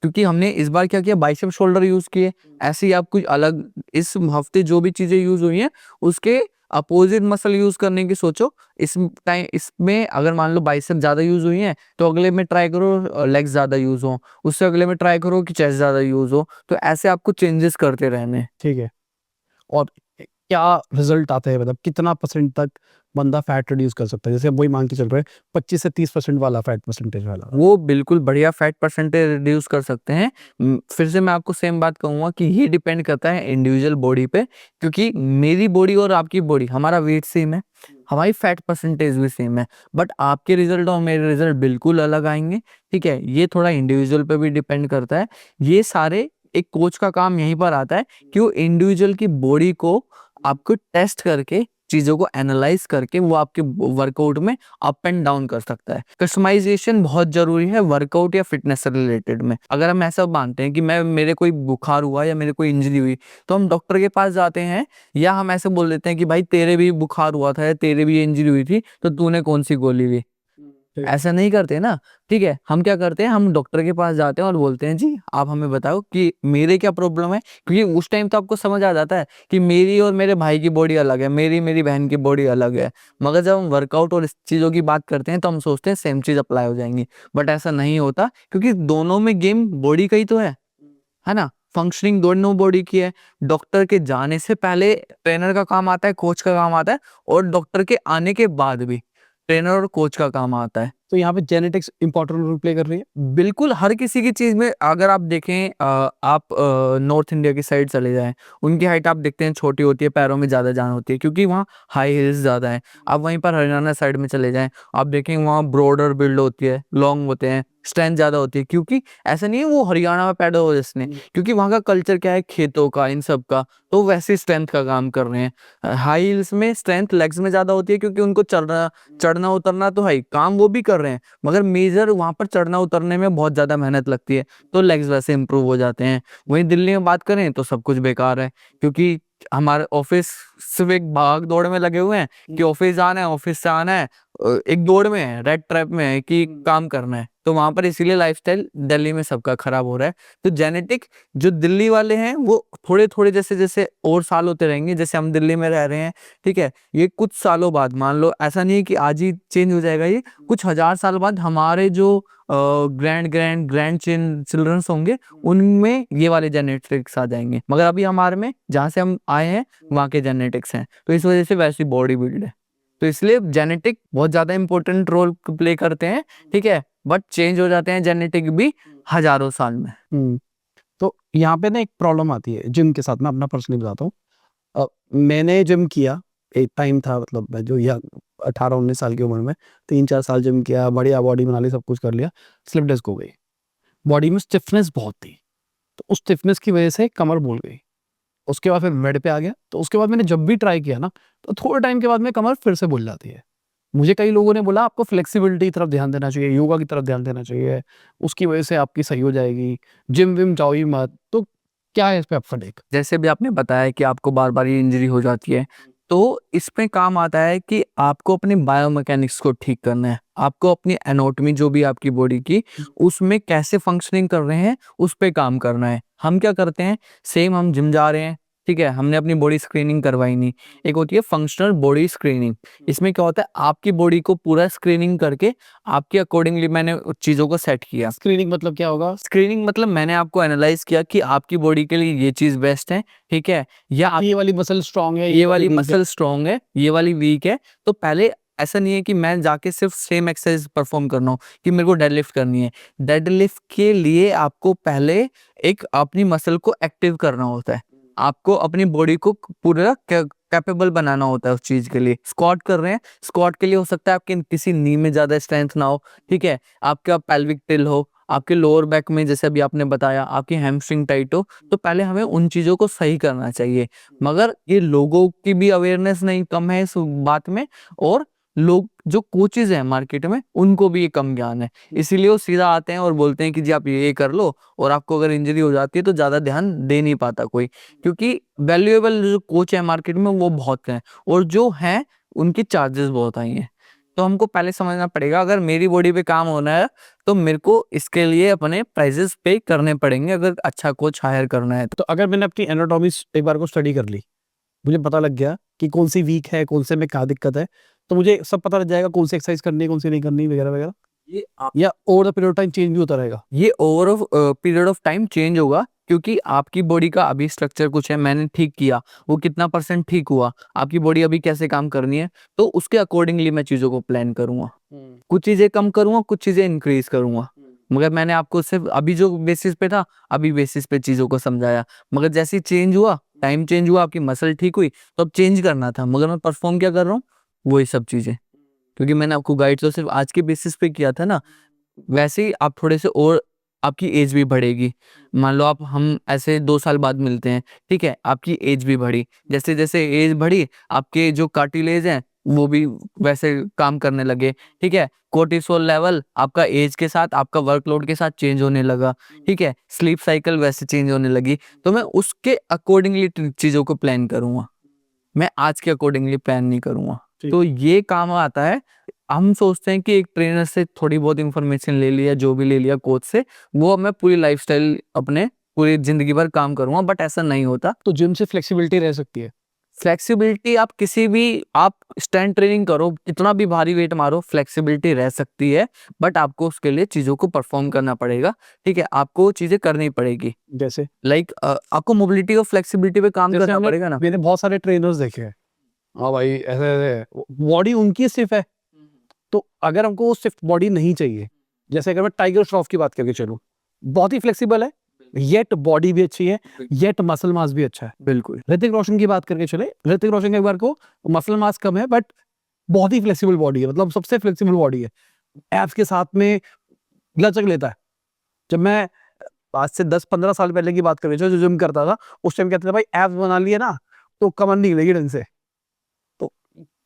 क्योंकि हमने इस बार क्या किया, बाइसेप शोल्डर यूज किए, ऐसे ही आप कुछ अलग इस हफ्ते जो भी चीजें यूज हुई हैं उसके अपोजिट मसल यूज करने की सोचो। इस टाइम इसमें अगर मान लो बाइसेप ज्यादा यूज हुई हैं, तो अगले में ट्राई करो लेग्स ज्यादा यूज हो, उससे अगले में ट्राई करो कि चेस्ट ज्यादा यूज हो। तो ऐसे आपको चेंजेस करते रहने। ठीक है। और क्या रिजल्ट आता है, मतलब कितना परसेंट तक बंदा फैट रिड्यूस कर सकता है? जैसे अब वही मान के चल रहे हैं 25 से 30% वाला फैट परसेंटेज वाला। वो बिल्कुल बढ़िया फैट परसेंटेज रिड्यूस कर सकते हैं। फिर से मैं आपको सेम बात कहूंगा कि ये डिपेंड करता है इंडिविजुअल बॉडी पे। क्योंकि मेरी बॉडी और आपकी बॉडी, हमारा वेट सेम है, हमारी फैट परसेंटेज भी सेम है, बट आपके रिजल्ट और मेरे रिजल्ट बिल्कुल अलग आएंगे। ठीक है, ये थोड़ा इंडिविजुअल पे भी डिपेंड करता है। ये सारे एक कोच का काम यहीं पर आता है कि वो इंडिविजुअल की बॉडी को आपको टेस्ट करके, चीजों को एनालाइज करके वो आपके वर्कआउट में अप एंड डाउन कर सकता है। कस्टमाइजेशन बहुत जरूरी है वर्कआउट या फिटनेस से रिलेटेड में। अगर हम ऐसा मानते हैं कि मेरे कोई बुखार हुआ या मेरे कोई इंजरी हुई, तो हम डॉक्टर के पास जाते हैं, या हम ऐसे बोल देते हैं कि भाई तेरे भी बुखार हुआ था या तेरे भी इंजरी हुई थी, तो तूने कौन सी गोली ली। ऐसा नहीं करते ना। ठीक है, हम क्या करते हैं, हम डॉक्टर के पास जाते हैं और बोलते हैं जी आप हमें बताओ कि मेरे क्या प्रॉब्लम है। क्योंकि उस टाइम तो आपको समझ आ जाता है कि मेरी और मेरे भाई की बॉडी अलग है, मेरी बहन की बॉडी अलग है। मगर जब हम वर्कआउट और इस चीज़ों की बात करते हैं तो हम सोचते हैं सेम चीज़ अप्लाई हो जाएंगी, बट ऐसा नहीं होता। क्योंकि दोनों में गेम बॉडी का ही तो है ना। फंक्शनिंग दोनों बॉडी की है। डॉक्टर के जाने से पहले ट्रेनर का काम आता है, कोच का काम आता है, और डॉक्टर के आने के बाद भी ट्रेनर और कोच का काम आता है। तो यहाँ पे जेनेटिक्स इंपॉर्टेंट रोल प्ले कर रही है। बिल्कुल, हर किसी की चीज में अगर आप देखें, आप नॉर्थ इंडिया की साइड चले जाएं, उनकी हाइट आप देखते हैं छोटी होती है, पैरों में ज्यादा जान होती है क्योंकि वहाँ हाई हिल्स ज्यादा है। आप वहीं पर हरियाणा साइड में चले जाएं, आप देखें वहाँ ब्रॉडर बिल्ड होती है, लॉन्ग होते हैं, स्ट्रेंथ ज्यादा होती है। क्योंकि ऐसा नहीं है वो हरियाणा में पैदा हो जिसने, क्योंकि वहाँ का कल्चर क्या है, खेतों का, इन सब का, तो वैसे स्ट्रेंथ का काम कर रहे हैं। हाई हिल्स में स्ट्रेंथ लेग्स में ज्यादा होती है क्योंकि उनको चढ़ना उतरना तो है, काम वो भी कर रहे हैं, मगर मेजर वहां पर चढ़ना उतरने में बहुत ज्यादा मेहनत लगती है, तो लेग्स वैसे इंप्रूव हो जाते हैं। वहीं दिल्ली में बात करें तो सब कुछ बेकार है, क्योंकि हमारे ऑफिस सिर्फ एक भाग दौड़ में लगे हुए हैं कि ऑफिस जाना है, ऑफिस से आना है, एक दौड़ में है, रेड ट्रैप में है कि काम करना है। तो वहां पर इसीलिए लाइफस्टाइल दिल्ली में सबका खराब हो रहा है। तो जेनेटिक जो दिल्ली वाले हैं वो थोड़े थोड़े जैसे जैसे और साल होते रहेंगे, जैसे हम दिल्ली में रह रहे हैं, ठीक है, ये कुछ सालों बाद, मान लो ऐसा नहीं है कि आज ही चेंज हो जाएगा, ये कुछ हजार साल बाद हमारे जो ग्रैंड ग्रैंड ग्रैंड चिल्ड्रंस होंगे, उनमें ये वाले जेनेटिक्स आ जाएंगे। मगर अभी हमारे में जहाँ से हम आए हैं वहाँ के जेनेटिक्स हैं, तो इस वजह से वैसी बॉडी बिल्ड है। तो इसलिए जेनेटिक बहुत ज्यादा इंपॉर्टेंट रोल प्ले करते हैं। ठीक है, बट चेंज हो जाते हैं जेनेटिक भी हजारों साल में। तो यहाँ पे ना एक प्रॉब्लम आती है जिम के साथ। मैं अपना पर्सनली बताता हूँ। मैंने जिम किया, एक टाइम था, मतलब मैं जो या 18-19 साल की उम्र में 3-4 साल जिम किया, बढ़िया बॉडी बना ली, सब कुछ कर लिया, स्लिप डिस्क हो गई, बॉडी में स्टिफनेस बहुत थी, तो उस स्टिफनेस की वजह से कमर भूल गई। उसके बाद फिर बेड पे आ गया, तो उसके बाद मैंने जब भी ट्राई किया ना, तो थोड़े टाइम के बाद में कमर फिर से भूल जाती है। मुझे कई लोगों ने बोला आपको फ्लेक्सिबिलिटी की तरफ ध्यान देना चाहिए, योगा की तरफ ध्यान देना चाहिए, उसकी वजह से आपकी सही हो जाएगी, जिम विम जाओ ही मत। तो क्या है इस पे आपका टेक? जैसे भी आपने बताया कि आपको बार बार ये इंजरी हो जाती है, तो इसमें काम आता है कि आपको अपने बायोमैकेनिक्स को ठीक करना है। आपको अपनी एनाटॉमी जो भी आपकी बॉडी की, उसमें कैसे फंक्शनिंग कर रहे हैं उस पे काम करना है। हम क्या करते हैं, सेम हम जिम जा रहे हैं, ठीक है, हमने अपनी बॉडी स्क्रीनिंग करवाई नहीं। एक होती है फंक्शनल बॉडी स्क्रीनिंग। इसमें क्या होता है, आपकी बॉडी को पूरा स्क्रीनिंग करके आपके अकॉर्डिंगली मैंने चीज़ों को सेट किया। स्क्रीनिंग मतलब क्या होगा? स्क्रीनिंग मतलब मैंने आपको एनालाइज किया कि आपकी बॉडी के लिए ये चीज़ बेस्ट है, ठीक है, या ये वाली मसल स्ट्रांग है, ये वाली weak है। मसल स्ट्रांग है, ये वाली वीक है। तो पहले ऐसा नहीं है कि मैं जाके सिर्फ सेम एक्सरसाइज परफॉर्म करना हो कि मेरे को डेडलिफ्ट करनी है। डेडलिफ्ट के लिए आपको पहले एक अपनी मसल को एक्टिव करना होता है। आपको अपनी बॉडी को पूरा कैपेबल बनाना होता है उस चीज के लिए। स्क्वाट कर रहे हैं, स्क्वाट के लिए हो सकता है आपके किसी नी में ज्यादा स्ट्रेंथ ना हो, ठीक है, आपका पेल्विक टिल हो, आपके लोअर बैक में जैसे अभी आपने बताया आपकी हैमस्ट्रिंग टाइट हो। तो पहले हमें उन चीजों को सही करना चाहिए। मगर ये लोगों की भी अवेयरनेस नहीं कम है इस बात में, और लोग जो कोचेज हैं मार्केट में उनको भी ये कम ज्ञान है। इसीलिए वो सीधा आते हैं और बोलते हैं कि जी आप ये कर लो, और आपको अगर इंजरी हो जाती है तो ज्यादा ध्यान दे नहीं पाता कोई, क्योंकि वैल्यूएबल जो कोच है मार्केट में वो बहुत हैं, और जो हैं उनकी चार्जेस बहुत हाई हैं। तो हमको पहले समझना पड़ेगा, अगर मेरी बॉडी पे काम होना है तो मेरे को इसके लिए अपने प्राइजेस पे करने पड़ेंगे, अगर अच्छा कोच हायर करना है तो। तो अगर मैंने अपनी एनाटॉमी एक बार को स्टडी कर ली, मुझे पता लग गया कि कौन सी वीक है, कौन से में क्या दिक्कत है, तो मुझे सब पता लग जाएगा कौन सी एक्सरसाइज करनी है, कौन सी नहीं करनी वगैरह वगैरह। ये या over the period of time change भी होता रहेगा? ये over period of time change होगा, क्योंकि आपकी बॉडी का अभी स्ट्रक्चर कुछ है, मैंने ठीक किया, वो कितना परसेंट ठीक हुआ, आपकी बॉडी अभी कैसे काम करनी है, तो उसके अकॉर्डिंगली मैं चीज़ों को प्लान करूंगा। कुछ चीज़ें कम करूंगा, कुछ चीज़ें इंक्रीज करूंगा। मगर मैंने आपको सिर्फ अभी जो बेसिस पे था, अभी बेसिस पे चीज़ों को समझाया। मगर जैसे चेंज हुआ, टाइम चेंज हुआ, आपकी मसल ठीक हुई, तो अब चेंज करना था, मगर मैं परफॉर्म क्या कर रहा हूँ, वही सब चीज़ें, क्योंकि मैंने आपको गाइड तो सिर्फ आज के बेसिस पे किया था ना। वैसे ही आप थोड़े से और आपकी एज भी बढ़ेगी। मान लो आप हम ऐसे 2 साल बाद मिलते हैं, ठीक है, आपकी एज भी बढ़ी, जैसे जैसे एज बढ़ी आपके जो कार्टिलेज हैं वो भी वैसे काम करने लगे, ठीक है, कोर्टिसोल लेवल आपका एज के साथ, आपका वर्कलोड के साथ चेंज होने लगा, ठीक है, स्लीप साइकिल वैसे चेंज होने लगी। तो मैं उसके अकॉर्डिंगली चीज़ों को प्लान करूँगा, मैं आज के अकॉर्डिंगली प्लान नहीं करूँगा। ठीक। तो ये काम आता है। हम सोचते हैं कि एक ट्रेनर से थोड़ी बहुत इंफॉर्मेशन ले लिया, जो भी ले लिया कोच से, वो मैं पूरी लाइफस्टाइल अपने पूरी जिंदगी भर काम करूंगा, बट ऐसा नहीं होता। तो जिम से फ्लेक्सिबिलिटी रह सकती है? फ्लेक्सिबिलिटी आप किसी भी, आप स्ट्रेंथ ट्रेनिंग करो, कितना भी भारी वेट मारो, फ्लेक्सिबिलिटी रह सकती है, बट आपको उसके लिए चीज़ों को परफॉर्म करना पड़ेगा, ठीक है, आपको चीज़ें करनी पड़ेगी। जैसे लाइक आपको मोबिलिटी और फ्लेक्सिबिलिटी पे काम करना पड़ेगा ना। मैंने बहुत सारे ट्रेनर्स देखे हैं, हाँ भाई ऐसे ऐसे बॉडी उनकी स्टिफ है, तो अगर हमको स्टिफ बॉडी नहीं चाहिए, जैसे अगर मैं टाइगर श्रॉफ की बात करके चलूं, बहुत ही फ्लेक्सिबल है, येट बॉडी भी अच्छी है, येट मसल मास भी अच्छा है। बिल्कुल। ऋतिक रोशन की बात करके चले, ऋतिक रोशन के एक बार को मसल मास कम है बट बहुत ही फ्लेक्सिबल बॉडी है, मतलब सबसे फ्लेक्सिबल बॉडी है, एब्स के साथ में लचक लेता है। जब मैं आज से 10-15 साल पहले की बात करें, जो जिम करता था, उस टाइम कहते थे भाई एब्स बना लिए ना तो कमर नहीं हिलेगी ढंग से। तो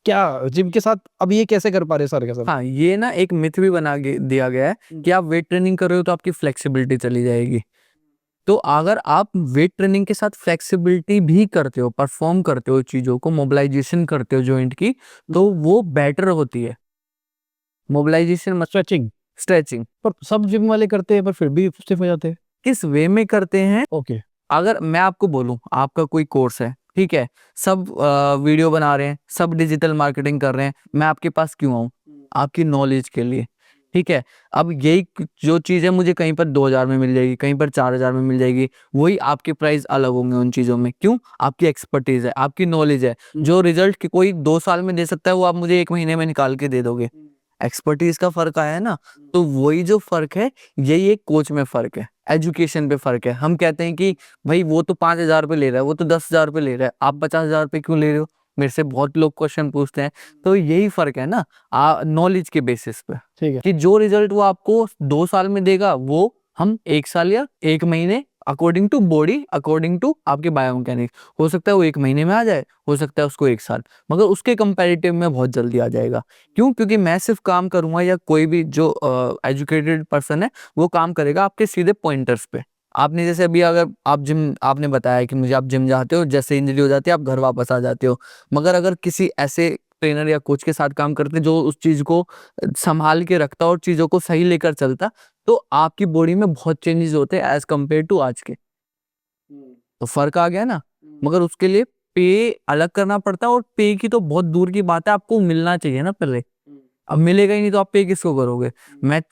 क्या जिम के साथ अब ये कैसे कर पा रहे सर के साथ? हाँ, ये ना एक मिथ भी बना दिया गया है कि आप वेट ट्रेनिंग कर रहे हो तो आपकी फ्लेक्सिबिलिटी चली जाएगी। तो अगर आप वेट ट्रेनिंग के साथ फ्लेक्सिबिलिटी भी करते हो, परफॉर्म करते हो, चीजों को मोबिलाइजेशन करते हो जॉइंट की, तो वो बेटर होती है। मोबिलाइजेशन मतलब स्ट्रेचिंग स्ट्रेचिंग। पर सब जिम वाले करते हैं पर फिर भी स्टिफ हो जाते हैं। किस वे में करते हैं? ओके। अगर मैं आपको बोलूं, आपका कोई कोर्स है, ठीक है, सब वीडियो बना रहे हैं, सब डिजिटल मार्केटिंग कर रहे हैं, मैं आपके पास क्यों आऊं? आपकी नॉलेज के लिए, ठीक है। अब यही जो चीज़ है मुझे कहीं पर 2000 में मिल जाएगी, कहीं पर 4000 में मिल जाएगी, वही आपके प्राइस अलग होंगे उन चीज़ों में। क्यों? आपकी एक्सपर्टीज है, आपकी नॉलेज है। जो रिजल्ट कोई 2 साल में दे सकता है वो आप मुझे 1 महीने में निकाल के दे दोगे। एक्सपर्टीज का फर्क आया है ना। तो वही जो फर्क है, यही एक कोच में फर्क है, एजुकेशन पे फर्क है। हम कहते हैं कि भाई वो तो 5000 रुपये ले रहा है, वो तो 10,000 रुपये ले रहा है, आप 50,000 रुपये क्यों ले रहे हो? मेरे से बहुत लोग क्वेश्चन पूछते हैं। तो यही फर्क है ना, नॉलेज के बेसिस पे, ठीक है। कि जो रिजल्ट वो आपको 2 साल में देगा वो हम 1 साल या 1 महीने, according to body, according to आपके बायोमैकेनिक्स, हो सकता है वो 1 महीने में आ जाए, हो सकता है उसको 1 साल, मगर उसके कंपैरेटिव में बहुत जल्दी आ जाएगा। क्यों? क्योंकि मैं सिर्फ काम करूंगा, या कोई भी जो एजुकेटेड पर्सन है वो काम करेगा आपके सीधे पॉइंटर्स पे। आपने जैसे अभी अगर आप जिम, आपने बताया कि मुझे आप जिम जाते हो, जैसे इंजरी हो जाती है आप घर वापस आ जाते हो, मगर अगर किसी ऐसे ट्रेनर या कोच के साथ काम करते जो उस चीज को संभाल के रखता और चीजों को सही लेकर चलता, तो आपकी बॉडी में बहुत चेंजेस होते हैं एज कम्पेयर टू आज के। तो फर्क आ गया ना। मगर उसके लिए पे अलग करना पड़ता है, और पे की तो बहुत दूर की बात है, आपको मिलना चाहिए ना पहले। अब मिलेगा ही नहीं तो आप पे किसको करोगे? मैं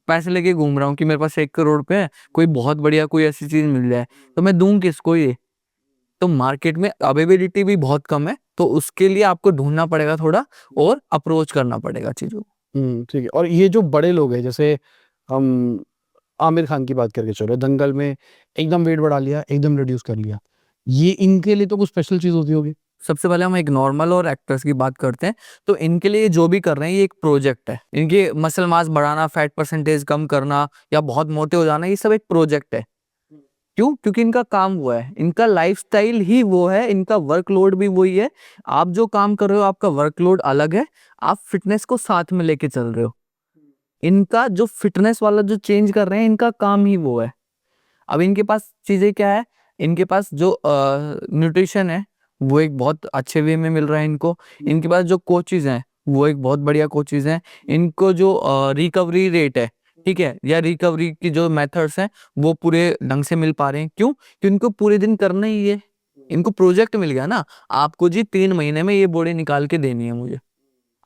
पैसे लेके घूम रहा हूँ कि मेरे पास 1 करोड़ रुपए है, कोई बहुत बढ़िया कोई ऐसी चीज मिल जाए तो मैं दूं किसको ये? तो मार्केट में अवेलेबिलिटी भी बहुत कम है, तो उसके लिए आपको ढूंढना पड़ेगा थोड़ा, और अप्रोच करना पड़ेगा चीजों को। ठीक है। और ये जो बड़े लोग हैं, जैसे हम आमिर खान की बात करके चलो, दंगल में एकदम वेट बढ़ा लिया, एकदम रिड्यूस कर लिया, ये इनके लिए तो कुछ स्पेशल चीज होती होगी। सबसे पहले हम एक नॉर्मल और एक्टर्स की बात करते हैं, तो इनके लिए जो भी कर रहे हैं ये एक प्रोजेक्ट है। इनके मसल मास बढ़ाना, फैट परसेंटेज कम करना, या बहुत मोटे हो जाना, ये सब एक प्रोजेक्ट है। क्यों? क्योंकि इनका काम वो है, इनका लाइफस्टाइल ही वो है, इनका वर्कलोड भी वही है। आप जो काम कर रहे हो आपका वर्कलोड अलग है, आप फिटनेस को साथ में लेके चल रहे हो। इनका जो फिटनेस वाला जो चेंज कर रहे हैं, इनका काम ही वो है। अब इनके पास चीजें क्या है, इनके पास जो न्यूट्रिशन है वो एक बहुत अच्छे वे में मिल रहा है इनको। इनके पास जो कोचेज हैं वो एक बहुत बढ़िया कोचेज हैं। इनको जो रिकवरी रेट है, ठीक है, या रिकवरी की जो मेथड्स हैं वो पूरे ढंग से मिल पा रहे हैं। क्यों? क्योंकि इनको पूरे दिन करना ही है। इनको प्रोजेक्ट मिल गया ना, आपको जी 3 महीने में ये बॉडी निकाल के देनी है मुझे।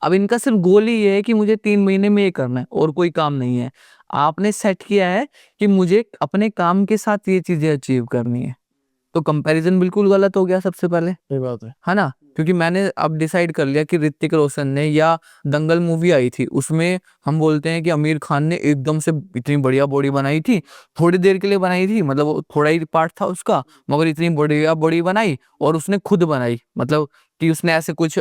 अब इनका सिर्फ गोल ही ये है कि मुझे 3 महीने में ये करना है, और कोई काम नहीं है। आपने सेट किया है कि मुझे अपने काम के साथ ये चीजें अचीव करनी है, तो कंपैरिजन बिल्कुल गलत हो गया सबसे पहले, सही बात है ना? क्योंकि मैंने अब डिसाइड कर लिया कि ऋतिक रोशन ने, या दंगल मूवी आई थी उसमें हम बोलते हैं कि आमिर खान ने एकदम से इतनी बढ़िया बॉडी बनाई थी, थोड़ी देर के लिए बनाई थी, मतलब वो थोड़ा ही पार्ट था उसका, मगर इतनी बढ़िया बॉडी बनाई, और उसने खुद बनाई, मतलब कि उसने ऐसे कुछ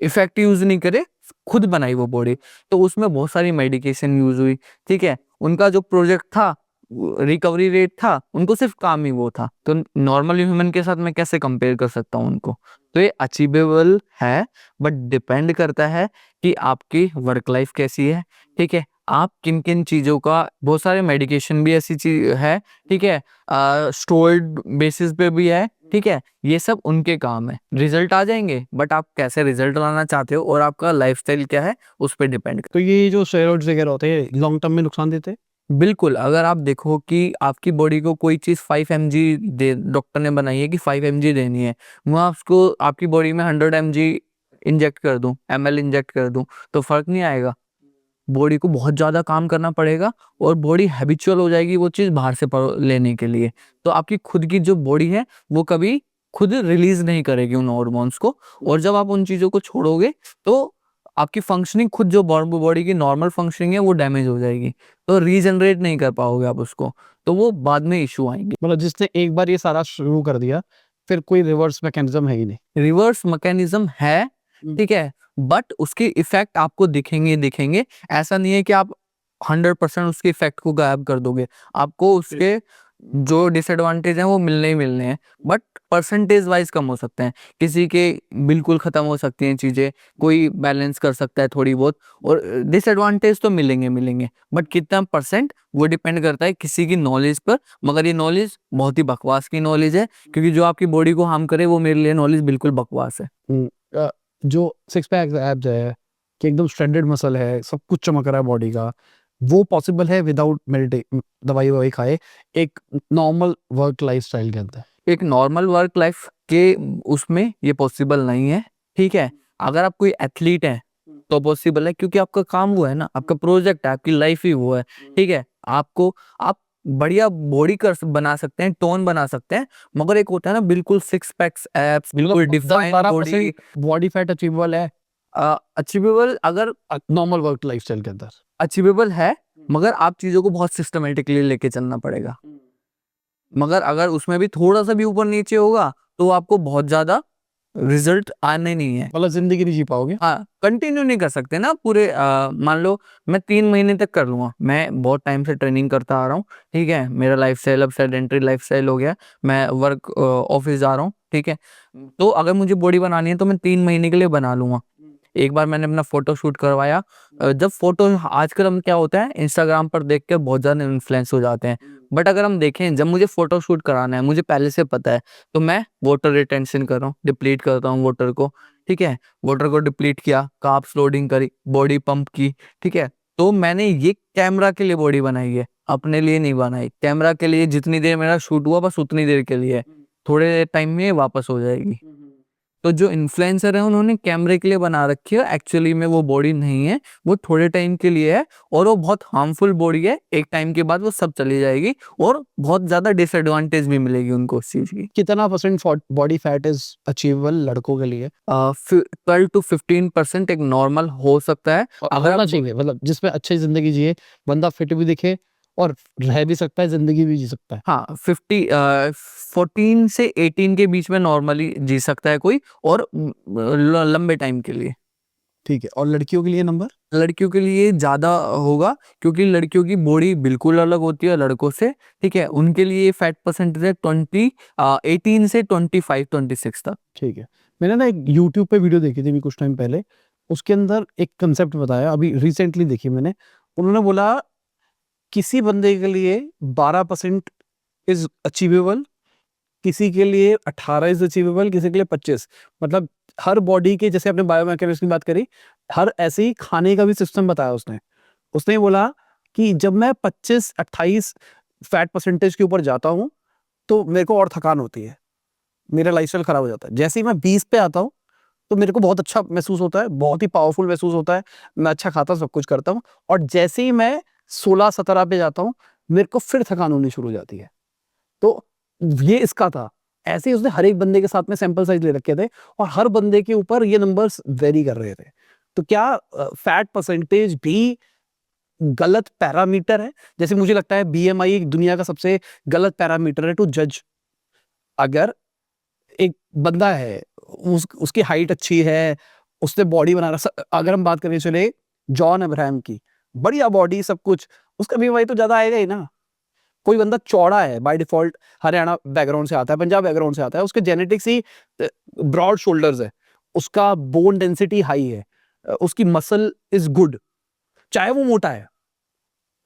इफेक्ट यूज नहीं करे, खुद बनाई वो बॉडी। तो उसमें बहुत सारी मेडिकेशन यूज हुई, ठीक है। उनका जो प्रोजेक्ट था, रिकवरी रेट था, उनको सिर्फ काम ही वो था। तो नॉर्मल ह्यूमन के साथ मैं कैसे कंपेयर कर सकता हूँ उनको? तो ये अचीवेबल है, बट डिपेंड करता है कि आपकी वर्क लाइफ कैसी है, ठीक है। आप किन किन चीजों का, बहुत सारे मेडिकेशन भी ऐसी चीज है, ठीक है, स्टोर्ड बेसिस पे भी है, ठीक है। ये सब उनके काम है, रिजल्ट आ जाएंगे, बट आप कैसे रिजल्ट लाना चाहते हो और आपका लाइफस्टाइल क्या है उस पर डिपेंड। तो ये जो स्टेरॉइड्स वगैरह होते हैं लॉन्ग टर्म में नुकसान देते हैं। बिल्कुल, अगर आप देखो कि आपकी बॉडी को कोई चीज 5 mg दे, डॉक्टर ने बनाई है कि 5 mg देनी है, मैं आपको आपकी बॉडी में 100 mg इंजेक्ट कर दूं, ml इंजेक्ट कर दूं, तो फर्क नहीं आएगा। बॉडी को बहुत ज्यादा काम करना पड़ेगा, और बॉडी हैबिचुअल हो जाएगी वो चीज बाहर से लेने के लिए। तो आपकी खुद की जो बॉडी है वो कभी खुद रिलीज नहीं करेगी उन हॉर्मोन्स को, और जब आप उन चीजों को छोड़ोगे तो आपकी फंक्शनिंग, खुद जो बॉडी की नॉर्मल फंक्शनिंग है वो डैमेज हो जाएगी, तो रीजनरेट नहीं कर पाओगे आप उसको, तो वो बाद में इशू आएंगे। मतलब जिसने एक बार ये सारा शुरू कर दिया, फिर कोई रिवर्स मैकेनिज्म है ही नहीं। रिवर्स मैकेनिज्म है, ठीक है, बट उसके इफेक्ट आपको दिखेंगे दिखेंगे। ऐसा नहीं है कि आप 100% उसके इफेक्ट को गायब कर दोगे, आपको उसके जो डिसएडवांटेज हैं वो मिलने ही मिलने हैं, बट परसेंटेज वाइज कम हो सकते हैं। किसी के बिल्कुल खत्म हो सकती हैं चीजें, कोई बैलेंस कर सकता है थोड़ी बहुत, और डिसएडवांटेज तो मिलेंगे मिलेंगे, बट कितना परसेंट वो डिपेंड करता है किसी की नॉलेज पर। मगर ये नॉलेज बहुत ही बकवास की नॉलेज है, क्योंकि जो आपकी बॉडी को हार्म करे वो मेरे लिए नॉलेज बिल्कुल बकवास है। जो सिक्स पैक एब्स है कि एकदम स्ट्रेंडेड मसल है, सब कुछ चमक रहा है बॉडी का, वो पॉसिबल है विदाउट दवाई ववाई खाए, एक नॉर्मल वर्क लाइफस्टाइल के अंदर। एक नॉर्मल वर्क लाइफ के उसमें ये पॉसिबल नहीं है, ठीक है। अगर आप कोई एथलीट है तो पॉसिबल है, क्योंकि आपका काम वो है ना, आपका प्रोजेक्ट है, आपकी लाइफ ही वो है, ठीक है। आपको आप बढ़िया बॉडी कर बना सकते हैं, टोन बना सकते हैं, मगर एक होता है ना बिल्कुल सिक्स पैक्स एब्स, बिल्कुल defined body. Body fat achievable है अचीवेबल, अगर नॉर्मल वर्क लाइफस्टाइल के अंदर। अचीवेबल है, मगर आप चीजों को बहुत सिस्टमेटिकली लेके चलना पड़ेगा। मगर अगर उसमें भी थोड़ा सा भी ऊपर नीचे होगा तो आपको बहुत ज्यादा रिजल्ट आने नहीं है। मतलब जिंदगी नहीं जी पाओगे। हाँ, कंटिन्यू नहीं कर सकते ना पूरे, मान लो मैं 3 महीने तक कर लूंगा, मैं बहुत टाइम से ट्रेनिंग करता आ रहा हूँ, ठीक है, मेरा लाइफस्टाइल अब सेडेंटरी लाइफस्टाइल हो गया, मैं वर्क ऑफिस जा रहा हूँ, ठीक है। तो अगर मुझे बॉडी बनानी है तो मैं 3 महीने के लिए बना लूंगा। एक बार मैंने अपना फोटो शूट करवाया, जब फोटो, आजकल हम क्या होता है इंस्टाग्राम पर देख के बहुत ज्यादा इन्फ्लुएंस हो जाते हैं, बट अगर हम देखें जब मुझे फोटो शूट कराना है, मुझे पहले से पता है, तो मैं वाटर रिटेंशन कर रहा हूँ, डिप्लीट करता हूँ वाटर को, ठीक है। वाटर को डिप्लीट किया, कार्ब्स लोडिंग करी, बॉडी पंप की, ठीक है। तो मैंने ये कैमरा के लिए बॉडी बनाई है, अपने लिए नहीं बनाई। कैमरा के लिए जितनी देर मेरा शूट हुआ बस उतनी देर के लिए, थोड़े टाइम में वापस हो जाएगी। तो जो इन्फ्लुएंसर है उन्होंने कैमरे के लिए बना रखी है, एक्चुअली में वो बॉडी नहीं है, वो थोड़े टाइम के लिए है और वो बहुत हार्मफुल बॉडी है। एक टाइम के बाद वो सब चली जाएगी और बहुत ज्यादा डिसएडवांटेज भी मिलेगी उनको उस चीज की। कितना percent body fat is achievable लड़कों के लिए? 12 to 15% एक नॉर्मल हो सकता है। अगर होना चाहिए, मतलब जिसमें अच्छी जिंदगी जिए, बंदा फिट भी दिखे और रह भी सकता है, जिंदगी भी जी सकता है। हाँ 14 से 18 के बीच में नॉर्मली जी सकता है कोई, और लंबे टाइम के लिए। ठीक है, और लड़कियों के लिए नंबर? लड़कियों के लिए ज्यादा होगा क्योंकि लड़कियों की बॉडी बिल्कुल अलग होती है लड़कों से, ठीक है। उनके लिए फैट परसेंटेज है 18 से 25-26 तक। ठीक है। मैंने ना एक यूट्यूब पे वीडियो देखी थी अभी कुछ टाइम पहले, उसके अंदर एक कंसेप्ट बताया, अभी रिसेंटली देखी मैंने। उन्होंने बोला किसी बंदे के लिए 12% इज अचीवेबल, किसी के लिए 18 इज अचीवेबल, किसी के लिए 25। मतलब हर बॉडी के, जैसे आपने बायोमैकेनिक्स की बात करी, हर ऐसे ही खाने का भी सिस्टम बताया उसने। उसने बोला कि जब मैं 25-28 फैट परसेंटेज के ऊपर जाता हूँ तो मेरे को और थकान होती है, मेरा लाइफस्टाइल खराब हो जाता है। जैसे ही मैं 20 पे आता हूँ तो मेरे को बहुत अच्छा महसूस होता है, बहुत ही पावरफुल महसूस होता है, मैं अच्छा खाता सब कुछ करता हूँ। और जैसे ही मैं 16-17 पे जाता हूँ मेरे को फिर थकान होनी शुरू हो जाती है। तो ये इसका था। ऐसे ही उसने हर एक बंदे के साथ में सैंपल साइज ले रखे थे और हर बंदे के ऊपर ये नंबर्स वेरी कर रहे थे। तो क्या फैट परसेंटेज भी गलत पैरामीटर है? जैसे मुझे लगता है बीएमआई दुनिया का सबसे गलत पैरामीटर है टू जज। अगर एक बंदा है, उसकी हाइट अच्छी है, उसने बॉडी बना रहा, अगर हम बात करें चले जॉन अब्राहम की, बढ़िया बॉडी सब कुछ, उसका बीएमआई तो ज्यादा आएगा ही ना। कोई बंदा चौड़ा है बाय डिफॉल्ट, हरियाणा बैकग्राउंड से आता है, पंजाब बैकग्राउंड से आता है, उसके जेनेटिक्स ही ब्रॉड शोल्डर्स है, उसका बोन डेंसिटी हाई है, उसकी मसल इज गुड, चाहे वो मोटा है।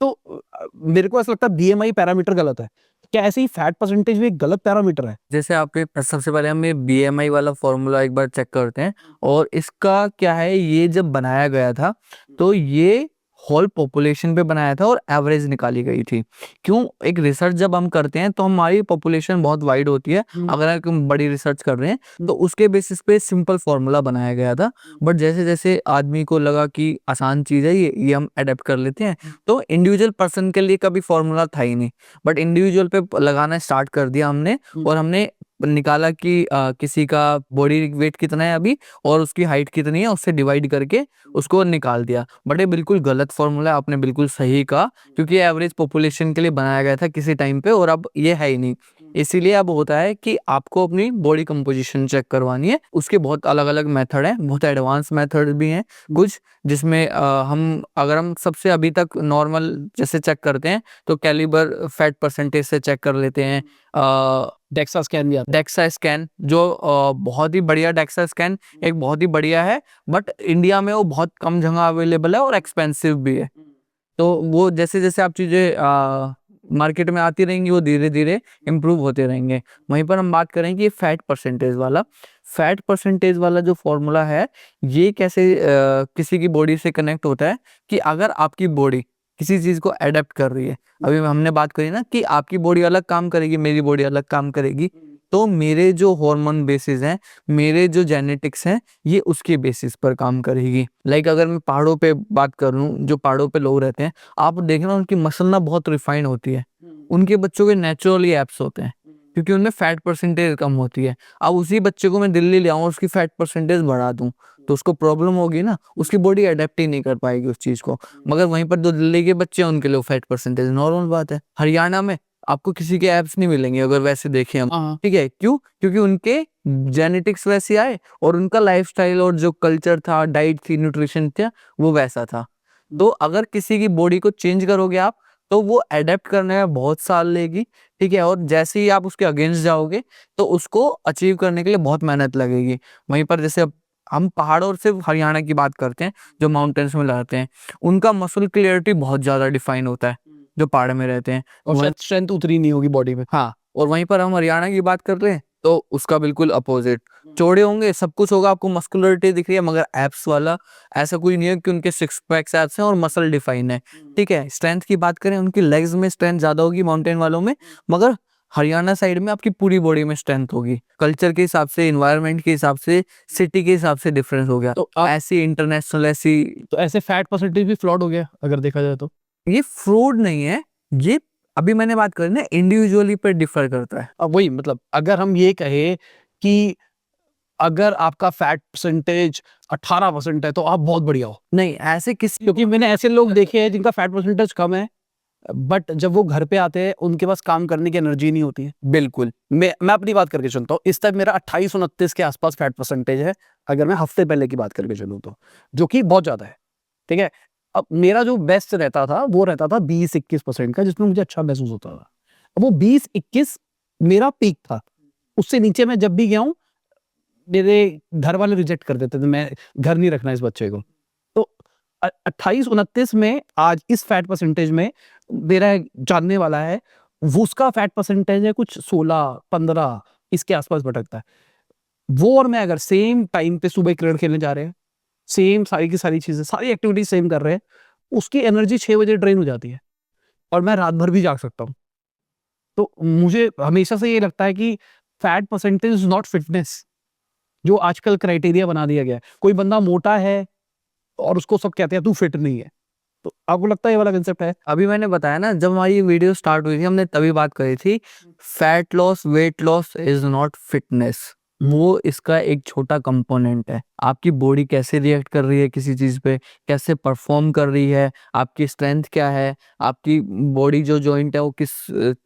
तो मेरे को ऐसा लगता है बीएमआई पैरामीटर गलत है। क्या ऐसे ही फैट परसेंटेज भी एक गलत पैरामीटर है? जैसे आपके सबसे पहले हम ये बीएमआई वाला फॉर्मूला एक बार चेक करते हैं। और इसका क्या है, ये जब बनाया गया था तो ये होल पॉपुलेशन पे बनाया था और एवरेज निकाली गई थी। क्यों? एक रिसर्च जब हम करते हैं तो हमारी पॉपुलेशन बहुत वाइड होती है, अगर हम बड़ी रिसर्च कर रहे हैं तो उसके बेसिस पे सिंपल फॉर्मूला बनाया गया था। बट जैसे जैसे आदमी को लगा कि आसान चीज है ये हम अडेप्ट कर लेते हैं, तो इंडिविजुअल पर्सन के लिए कभी फॉर्मूला था ही नहीं, बट इंडिविजुअल पे लगाना स्टार्ट कर दिया हमने। और हमने निकाला कि किसी का बॉडी वेट कितना है अभी और उसकी हाइट कितनी है, उससे डिवाइड करके उसको निकाल दिया। बट ये बिल्कुल गलत फॉर्मूला है, आपने बिल्कुल सही कहा, क्योंकि एवरेज पॉपुलेशन के लिए बनाया गया था किसी टाइम पे और अब ये है ही नहीं। इसीलिए अब होता है कि आपको अपनी बॉडी कंपोजिशन चेक करवानी है, उसके बहुत अलग अलग मेथड हैं, बहुत एडवांस मेथड भी हैं कुछ, जिसमें अगर हम सबसे अभी तक नॉर्मल जैसे चेक करते हैं तो कैलिबर फैट परसेंटेज से चेक कर लेते हैं। डेक्सा स्कैन भी आता है। डेक्सा स्कैन जो बहुत ही बढ़िया, डेक्सा स्कैन एक बहुत ही बढ़िया है, बट इंडिया में वो बहुत कम जगह अवेलेबल है और एक्सपेंसिव भी है। तो वो जैसे जैसे आप चीज़ें मार्केट में आती रहेंगी वो धीरे धीरे इम्प्रूव होते रहेंगे। वहीं पर हम बात करें कि फैट परसेंटेज वाला जो फॉर्मूला है, ये कैसे किसी की बॉडी से कनेक्ट होता है कि अगर आपकी बॉडी किसी चीज को अडेप्ट कर रही है, अभी हमने बात करी ना कि आपकी बॉडी अलग काम करेगी, मेरी बॉडी अलग काम करेगी, तो मेरे जो हार्मोन बेसिस हैं, मेरे जो जेनेटिक्स हैं, ये उसके बेसिस पर काम करेगी। लाइक अगर मैं पहाड़ों पे बात करूं, जो पहाड़ों पे लोग रहते हैं, आप देखना उनकी मसल ना बहुत रिफाइंड होती है, उनके बच्चों के नेचुरली एब्स होते हैं क्योंकि उनमें फैट परसेंटेज कम होती है। अब उसी बच्चे को मैं दिल्ली ले आऊं, उसकी फैट परसेंटेज बढ़ा दूं, तो उसको प्रॉब्लम होगी ना, उसकी बॉडी अडेप्ट ही नहीं कर पाएगी उस चीज को। मगर वहीं पर जो दिल्ली के बच्चे हैं उनके लिए फैट परसेंटेज नॉर्मल बात है। हरियाणा में आपको किसी के एब्स नहीं मिलेंगे अगर वैसे देखें हम, ठीक है। क्यों? क्योंकि उनके जेनेटिक्स वैसे आए और उनका लाइफस्टाइल और जो कल्चर था, डाइट थी, न्यूट्रिशन था, वो वैसा था। तो अगर किसी की बॉडी को चेंज करोगे आप, तो वो अडेप्ट करने में बहुत साल लेगी, ठीक है। और जैसे ही आप उसके अगेंस्ट जाओगे तो उसको अचीव करने के लिए बहुत मेहनत लगेगी। वहीं पर जैसे हम पहाड़ों और सिर्फ हरियाणा की बात करते हैं, जो माउंटेन्स में रहते हैं, उनका मसल क्लियरिटी बहुत ज्यादा डिफाइन होता है जो पहाड़ में रहते हैं, और स्ट्रेंथ उतरी नहीं होगी बॉडी में। हाँ। और वहीं पर हम हरियाणा की बात कर रहे हैं तो उसका बिल्कुल अपोजिट, चौड़े होंगे, सब कुछ होगा, आपको मस्कुलरिटी दिख रही है, मगर एब्स वाला ऐसा कोई नहीं है कि उनके 6 पैक्स एब्स हैं और मसल डिफाइन है, ठीक है। स्ट्रेंथ की बात करें, उनकी लेग्स में स्ट्रेंथ ज्यादा होगी माउंटेन वालों में, मगर हरियाणा साइड में आपकी पूरी बॉडी में स्ट्रेंथ होगी। कल्चर के हिसाब से, एनवायरनमेंट के हिसाब से, सिटी के हिसाब से डिफरेंस हो गया। तो ऐसी इंटरनेशनल ऐसी, तो ऐसे फैट परसेंटेज भी फ्लॉड हो गया अगर देखा जाए तो। ये फ्रॉड नहीं है, ये अभी मैंने बात करी ना, इंडिविजुअली पर डिफर करता है। अब वही मतलब अगर हम ये कहे कि अगर आपका फैट परसेंटेज 18% है तो आप बहुत बढ़िया हो, नहीं ऐसे किसी, क्योंकि मैंने ऐसे लोग देखे हैं जिनका फैट परसेंटेज कम है, बट जब वो घर पे आते हैं उनके पास काम करने की एनर्जी नहीं होती है। बिल्कुल मैं अपनी बात करके चलता हूँ, इस टाइम मेरा 28-29 के आसपास फैट परसेंटेज है, अगर मैं हफ्ते पहले की बात करके चलूँ तो, जो कि बहुत ज्यादा है। ठीक है, अब मेरा जो बेस्ट रहता था वो रहता था 20-21% का, जिसमें मुझे अच्छा महसूस होता था। अब वो 20-21 मेरा पीक था, उससे नीचे मैं जब भी गया हूँ मेरे घर वाले रिजेक्ट कर देते थे, मैं घर नहीं रखना इस बच्चे को। तो 28-29 में आज इस फैट परसेंटेज में मेरा एक जानने वाला है, वो उसका फैट परसेंटेज है कुछ 16-15 इसके आसपास भटकता है। वो और मैं अगर सेम टाइम पे सुबह क्रिकेट खेलने जा रहे हैं, सेम सारी की सारी चीजें, सारी एक्टिविटी सेम कर रहे हैं, उसकी एनर्जी 6 बजे ड्रेन हो जाती है और मैं रात भर भी जाग सकता हूँ। तो मुझे हमेशा से ये लगता है कि fat percentage is not fitness, जो आजकल क्राइटेरिया बना दिया गया है। कोई बंदा मोटा है और उसको सब कहते हैं तू फिट नहीं है, तो आपको लगता है ये वाला कंसेप्ट है? अभी मैंने बताया ना, जब हमारी वीडियो स्टार्ट हुई थी हमने तभी बात करी थी, fat loss, weight loss is not fitness. वो इसका एक छोटा कंपोनेंट है। आपकी बॉडी कैसे रिएक्ट कर रही है किसी चीज पे, कैसे परफॉर्म कर रही है, आपकी स्ट्रेंथ क्या है, आपकी बॉडी जो जॉइंट है वो किस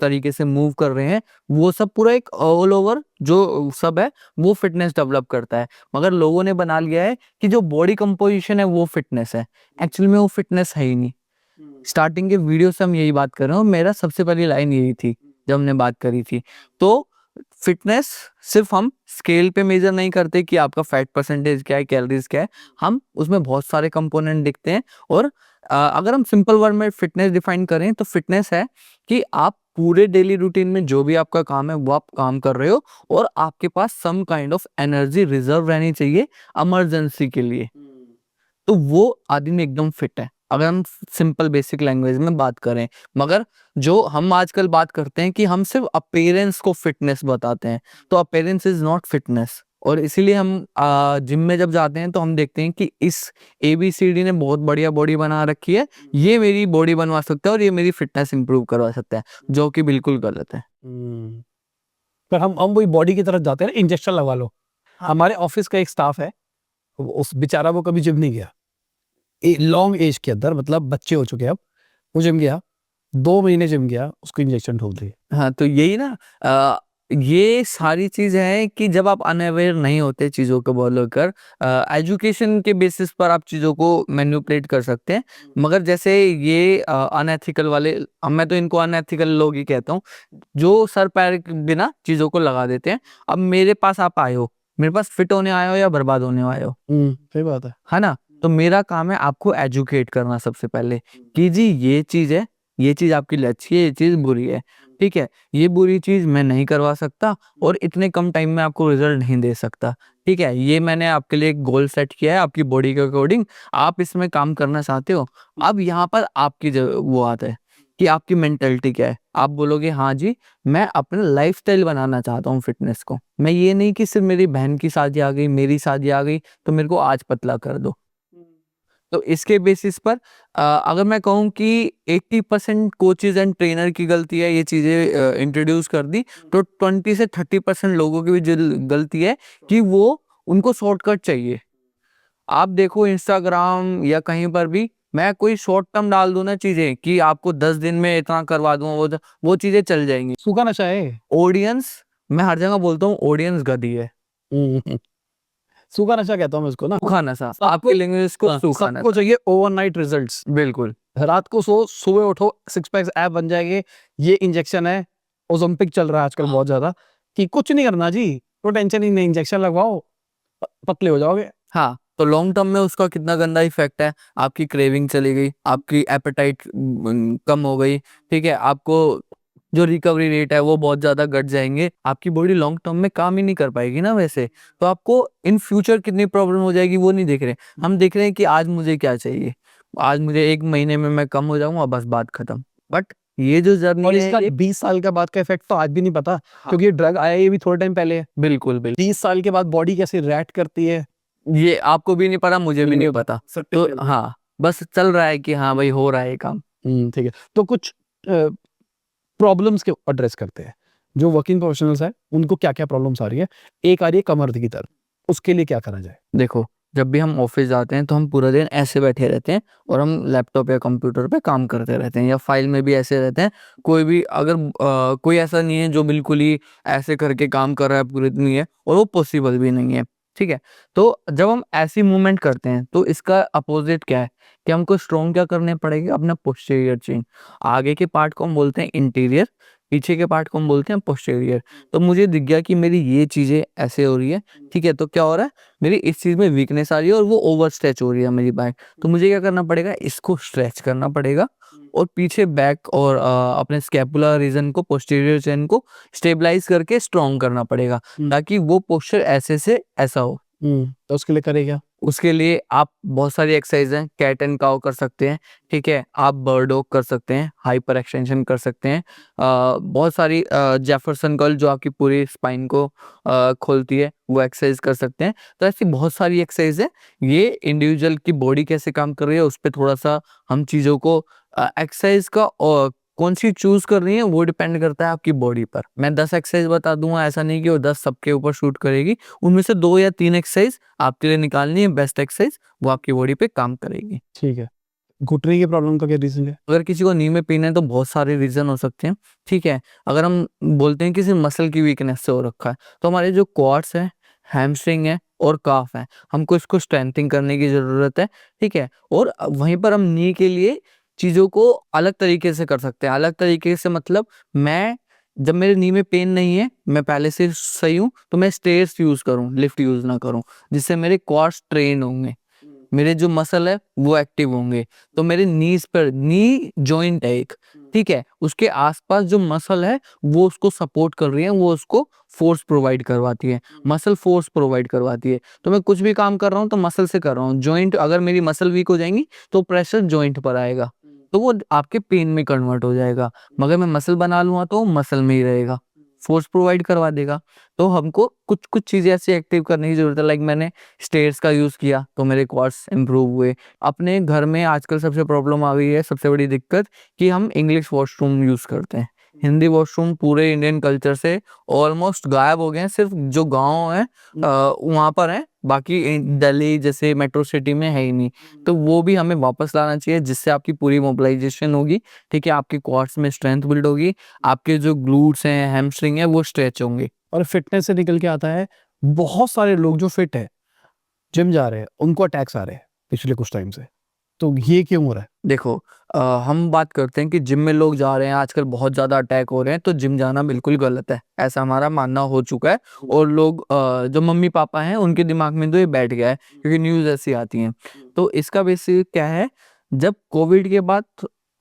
तरीके से मूव कर रहे हैं, वो सब पूरा एक ऑल ओवर जो सब है वो फिटनेस डेवलप करता है। मगर लोगों ने बना लिया है कि जो बॉडी कंपोजिशन है वो फिटनेस है। एक्चुअली में वो फिटनेस है ही नहीं। स्टार्टिंग के वीडियो से हम यही बात कर रहे हैं और मेरा सबसे पहली लाइन यही थी जब हमने बात करी थी। तो फिटनेस सिर्फ हम स्केल पे मेजर नहीं करते कि आपका फैट परसेंटेज क्या है, कैलोरीज क्या है, हम उसमें बहुत सारे कंपोनेंट दिखते हैं। और अगर हम सिंपल वर्ड में फिटनेस डिफाइन करें तो फिटनेस है कि आप पूरे डेली रूटीन में जो भी आपका काम है वो आप काम कर रहे हो और आपके पास some kind of energy reserve रहनी चाहिए इमरजेंसी के लिए, तो वो आदमी एकदम फिट है, अगर हम सिंपल बेसिक लैंग्वेज में बात करें। मगर जो हम आजकल बात करते हैं कि हम सिर्फ अपीयरेंस को फिटनेस बताते हैं, तो अपीयरेंस इज नॉट फिटनेस। और इसीलिए हम जिम में जब जाते हैं तो हम देखते हैं कि इस ABCD ने बहुत बढ़िया बॉडी बना रखी है, ये मेरी बॉडी बनवा सकता है और ये मेरी फिटनेस इंप्रूव करवा सकता है, जो कि बिल्कुल गलत है। पर हम वही बॉडी की तरफ जाते हैं, इंजेक्शन लगवा लो। हमारे ऑफिस का एक स्टाफ है, उस बेचारा वो कभी जिम नहीं गया, लॉन्ग एज के अंदर, मतलब बच्चे हो चुके हैं अब, वो जिम गया, 2 महीने जिम गया, उसको इंजेक्शन ठोक दिए। हाँ, तो यही ना, ये सारी चीज़ है कि जब आप अनअवेयर नहीं होते चीज़ों को बोलो कर, एजुकेशन के बेसिस पर आप चीज़ों को मैनिपुलेट कर सकते हैं। मगर जैसे ये अनएथिकल वाले, मैं तो इनको अनएथिकल लोग ही कहता हूँ, जो सर पैर के बिना चीज़ों को लगा देते हैं। अब मेरे पास आप आए हो, मेरे पास फिट होने आए हो या बर्बाद होने आए हो, सही बात है ना? तो मेरा काम है आपको एजुकेट करना सबसे पहले कि जी ये चीज़ है, ये चीज़ आपके लिए अच्छी है, ये चीज़ बुरी है। ठीक है, ये बुरी चीज़ मैं नहीं करवा सकता और इतने कम टाइम में आपको रिजल्ट नहीं दे सकता। ठीक है, ये मैंने आपके लिए एक गोल सेट किया है आपकी बॉडी के अकॉर्डिंग, आप इसमें काम करना चाहते हो। अब यहाँ पर आपकी वो आता है कि आपकी मेंटालिटी क्या है। आप बोलोगे हाँ जी, मैं अपना लाइफस्टाइल बनाना चाहता हूँ फिटनेस को। मैं ये नहीं कि सिर्फ मेरी बहन की शादी आ गई, मेरी शादी आ गई तो मेरे को आज पतला कर दो। तो इसके बेसिस पर अगर मैं कहूँ कि 80% कोचेज एंड ट्रेनर की गलती है ये चीज़ें इंट्रोड्यूस कर दी, तो 20 से 30% लोगों की भी गलती है कि वो उनको शॉर्टकट चाहिए। आप देखो इंस्टाग्राम या कहीं पर भी, मैं कोई शॉर्ट टर्म डाल दूं ना चीज़ें कि आपको 10 दिन में इतना करवा दूंगा, वो चीज़ें चल जाएंगी। सूखा नशा है। ऑडियंस, मैं हर जगह बोलता हूँ ऑडियंस गधी है। सूखा नशा कहता हूँ मैं उसको ना। सूखा नशा, आपकी लैंग्वेज को सूखा नशा। सबको चाहिए ओवरनाइट रिजल्ट्स। बिल्कुल। रात को सो, सुबह उठो, 6 पैक्स ऐप बन जाएंगे। ये इंजेक्शन है, ओलंपिक चल रहा है आजकल बहुत ज्यादा, कि कुछ नहीं करना जी, तो टेंशन ही नहीं, इंजेक्शन लगवाओ, पतले हो जाओगे। हाँ, तो लॉन्ग टर्म में उसका कितना गंदा इफेक्ट है, आपकी क्रेविंग चली गई, आपकी एपेटाइट कम हो गई। ठीक है, आपको जो रिकवरी रेट है वो बहुत ज्यादा घट जाएंगे, आपकी बॉडी लॉन्ग टर्म में काम ही नहीं कर पाएगी ना वैसे। तो आपको इन फ्यूचर कितनी प्रॉब्लम हो जाएगी वो नहीं देख रहे, हम देख रहे हैं कि आज मुझे क्या चाहिए, आज मुझे 1 महीने में मैं कम हो जाऊंगा, बस बात खत्म। बट ये जो और जर्नी इसका है 20 साल के बाद का इफेक्ट तो आज भी नहीं पता, क्योंकि ये ड्रग आया ये भी थोड़े टाइम पहले है। बिल्कुल बिल्कुल 30 साल के बाद बॉडी कैसे रिएक्ट करती है ये आपको भी नहीं पता, मुझे भी नहीं पता। तो तो हाँ, बस चल रहा है कि हाँ भाई हो रहा है ये काम। ठीक है। तो कुछ प्रॉब्लम्स के एड्रेस करते हैं, जो वर्किंग प्रोफेशनल्स है उनको क्या क्या प्रॉब्लम्स आ रही है। एक आ रही है कमर की दर्द, उसके लिए क्या करा जाए? देखो, जब भी हम ऑफिस जाते हैं तो हम पूरा दिन ऐसे बैठे रहते हैं और हम लैपटॉप या कंप्यूटर पे काम करते रहते हैं, या फाइल में भी ऐसे रहते हैं। कोई भी अगर कोई ऐसा नहीं है जो बिल्कुल ही ऐसे करके काम कर रहा है पूरे दिन, है और वो पॉसिबल भी नहीं है। ठीक है, तो जब हम ऐसी मूवमेंट करते हैं तो इसका अपोजिट क्या है कि हमको स्ट्रॉन्ग क्या करने पड़ेंगे, अपना पोस्टीरियर चेन। आगे के पार्ट को हम बोलते हैं इंटीरियर, पीछे के पार्ट को हम बोलते हैं पोस्टीरियर। तो मुझे दिख गया कि मेरी ये चीजें ऐसे हो रही है। ठीक है, तो क्या हो रहा है, मेरी इस चीज में वीकनेस आ रही है और वो ओवर स्ट्रेच हो रही है मेरी बैक। तो मुझे क्या करना पड़ेगा, इसको स्ट्रेच करना पड़ेगा और पीछे बैक और अपने स्कैपुलर रीजन को, पोस्टीरियर चेन को स्टेबलाइज करके स्ट्रॉन्ग करना पड़ेगा, ताकि वो पोस्चर ऐसे से ऐसा हो। तो उसके लिए करेगा? उसके लिए आप बहुत सारी एक्सरसाइज हैं, कैट एंड काउ कर सकते हैं। ठीक है, आप बर्ड वॉक कर सकते हैं, हाइपर एक्सटेंशन कर सकते हैं। बहुत सारी जेफरसन कर्ल जो आपकी पूरी स्पाइन को खोलती है, वो एक्सरसाइज कर सकते हैं। तो ऐसी बहुत सारी एक्सरसाइज है। ये इंडिविजुअल की बॉडी कैसे काम कर रही है उस पर थोड़ा सा हम चीज़ों को एक्सरसाइज का और कौन सी चूज कर रही है वो डिपेंड करता है आपकी बॉडी पर। मैं 10 एक्सरसाइज बता दूंगा, ऐसा नहीं कि वो 10 सबके ऊपर शूट करेगी। उनमें से 2 या 3 एक्सरसाइज आपके लिए निकालनी है, बेस्ट एक्सरसाइज, वो आपकी बॉडी पे काम करेगी। ठीक है। घुटने की प्रॉब्लम का क्या रीजन है? अगर किसी को नी में पेन है तो बहुत सारे रीजन हो सकते हैं। ठीक है, अगर हम बोलते हैं किसी मसल की वीकनेस से हो रखा है, तो हमारे जो क्वाड्स है, हैमस्ट्रिंग है और काफ है, हमको इसको स्ट्रेंथिंग करने की जरूरत है। ठीक है, और वहीं पर हम नी के लिए चीजों को अलग तरीके से कर सकते हैं। अलग तरीके से मतलब, मैं जब मेरे नी में पेन नहीं है, मैं पहले से सही हूँ, तो मैं स्टेयर्स यूज करूँ, लिफ्ट यूज ना करूँ, जिससे मेरे क्वाड्स ट्रेन होंगे, मेरे जो मसल है वो एक्टिव होंगे। तो मेरे नीज पर, नी जॉइंट है एक, ठीक है, उसके आसपास जो मसल है वो उसको सपोर्ट कर रही है, वो उसको फोर्स प्रोवाइड करवाती है, मसल फोर्स प्रोवाइड करवाती है। तो मैं कुछ भी काम कर रहा हूँ तो मसल से कर रहा हूँ। जॉइंट, अगर मेरी मसल वीक हो जाएंगी तो प्रेशर जॉइंट पर आएगा, तो वो आपके पेन में कन्वर्ट हो जाएगा। मगर मैं मसल बना लूंगा तो मसल में ही रहेगा, फोर्स प्रोवाइड करवा देगा। तो हमको कुछ कुछ चीजें ऐसी एक्टिव करने की जरूरत है। लाइक मैंने स्टेयर्स का यूज किया तो मेरे क्वाड्स इंप्रूव हुए। अपने घर में आजकल सबसे प्रॉब्लम आ गई है, सबसे बड़ी दिक्कत, कि हम इंग्लिश वॉशरूम यूज करते हैं। हिंदी वॉशरूम पूरे इंडियन कल्चर से ऑलमोस्ट गायब हो गए हैं। सिर्फ जो गांव है वहां पर है, बाकी दिल्ली जैसे मेट्रो सिटी में है ही नहीं। तो वो भी हमें वापस लाना चाहिए, जिससे आपकी पूरी मोबिलाइजेशन होगी। ठीक है, आपके क्वाड्स में स्ट्रेंथ बिल्ड होगी, आपके जो ग्लूट्स हैं, हैमस्ट्रिंग है, वो स्ट्रेच होंगे। और फिटनेस से निकल के आता है, बहुत सारे लोग जो फिट है, जिम जा रहे हैं, उनको अटैक्स आ रहे हैं पिछले कुछ टाइम से। तो ये क्यों हो रहा है? देखो, हम बात करते हैं कि जिम में लोग जा रहे हैं, आजकल बहुत ज्यादा अटैक हो रहे हैं, तो जिम जाना बिल्कुल गलत है, ऐसा हमारा मानना हो चुका है। और लोग जो मम्मी पापा हैं उनके दिमाग में तो ये बैठ गया है, क्योंकि न्यूज ऐसी आती हैं। तो इसका बेसिक क्या है, जब कोविड के बाद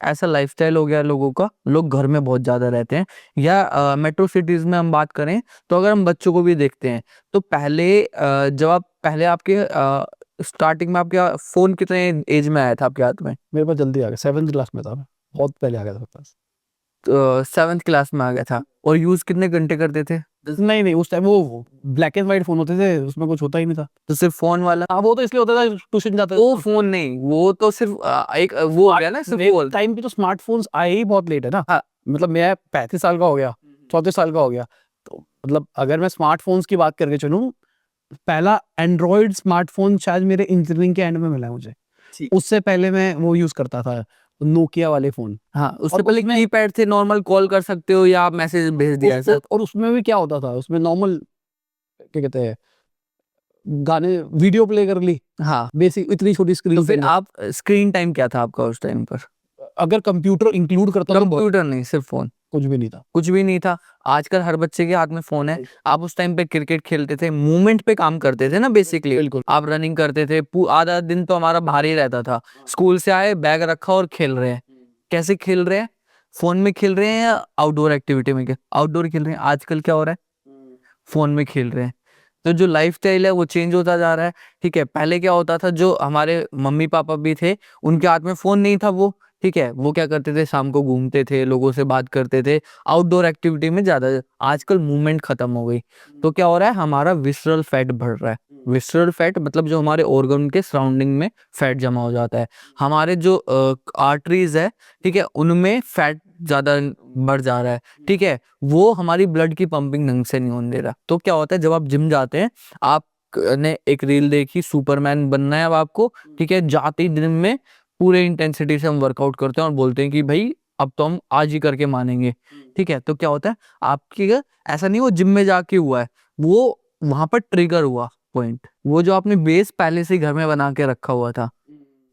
ऐसा लाइफस्टाइल हो गया लोगों का, लोग घर में बहुत ज्यादा रहते हैं। या मेट्रो सिटीज में हम बात करें तो अगर हम बच्चों को भी देखते हैं, तो पहले जब आप पहले आपके स्टार्टिंग में आपके फोन कितने एज में आया था आपके हाथ में? मेरे पास जल्दी आ गया, 7th क्लास में था मैं, बहुत पहले आ गया था मेरे पास। 7th क्लास में आ गया था। और यूज कितने घंटे करते थे? नहीं नहीं, उस टाइम वो ब्लैक एंड व्हाइट फोन होते थे, उसमें कुछ होता ही नहीं था। तो सिर्फ फोन वाला? हाँ, वो तो इसलिए होता था ट्यूशन जाते वो थे। फोन नहीं, वो तो सिर्फ एक वो हो गया ना, सिर्फ वो। टाइम पे तो स्मार्टफोन्स आए ही बहुत लेट है ना। हाँ। मतलब मैं 35 साल का हो गया, 34 साल का हो गया, तो मतलब अगर मैं स्मार्टफोन्स की बात करके चलूं, पहला एंड्रॉइड स्मार्टफोन शायद मेरे इंजीनियरिंग के एंड में मिला है मुझे। उससे पहले मैं वो यूज करता था, नोकिया वाले फोन। हाँ, उससे और पहले उसमें कीपैड थे, नॉर्मल कॉल कर सकते हो या आप मैसेज भेज दिया ऐसा। और उसमें भी क्या होता था, उसमें नॉर्मल क्या कहते हैं, गाने, वीडियो प्ले कर ली, हाँ, बेसिक इतनी छोटी तो स्क्रीन फिर आप स्क्रीन टाइम क्या था आपका उस टाइम पर? अगर कंप्यूटर इंक्लूड करता तो कंप्यूटर नहीं, सिर्फ फोन। कुछ भी नहीं था। कुछ भी नहीं था। आजकल हर बच्चे के हाथ में फोन है। आप उस टाइम पे क्रिकेट खेलते थे, मूवमेंट पे काम करते थे ना बेसिकली। बिल्कुल। आप रनिंग करते थे, आधा दिन तो हमारा बाहर ही रहता था। स्कूल से आए, बैग रखा और खेल रहे हैं। कैसे खेल रहे हैं? फोन में खेल रहे हैं या आउटडोर एक्टिविटी में? आउटडोर खेल रहे हैं। आजकल क्या हो रहा है, फोन में खेल रहे हैं। तो जो लाइफस्टाइल है वो चेंज होता जा रहा है। ठीक है, पहले क्या होता था, जो हमारे मम्मी पापा भी थे, उनके हाथ में फोन नहीं था, वो ठीक है, वो क्या करते थे, शाम को घूमते थे, लोगों से बात करते थे, आउटडोर एक्टिविटी में ज़्यादा। आजकल मूवमेंट खत्म हो गई, तो क्या हो रहा है, हमारा विसरल फैट बढ़ रहा है। विसरल फैट मतलब जो हमारे ऑर्गन के सराउंडिंग में फैट जमा हो जाता है। हमारे जो आर्टरीज है, ठीक है, उनमें फैट ज़्यादा बढ़ जा रहा है, ठीक है, वो हमारी ब्लड की पंपिंग ढंग से नहीं होने दे रहा। तो क्या होता है, जब आप जिम जाते हैं, आप ने एक रील देखी, सुपरमैन बनना है अब आपको, ठीक है, जाते ही दिन में पूरे इंटेंसिटी से हम वर्कआउट करते हैं और बोलते हैं कि भाई अब तो हम आज ही करके मानेंगे, ठीक है। तो क्या होता है, आपकी ऐसा नहीं वो जिम में जाके हुआ है, वो वहां पर ट्रिगर हुआ पॉइंट, वो जो आपने बेस पहले से ही घर में बना के रखा हुआ था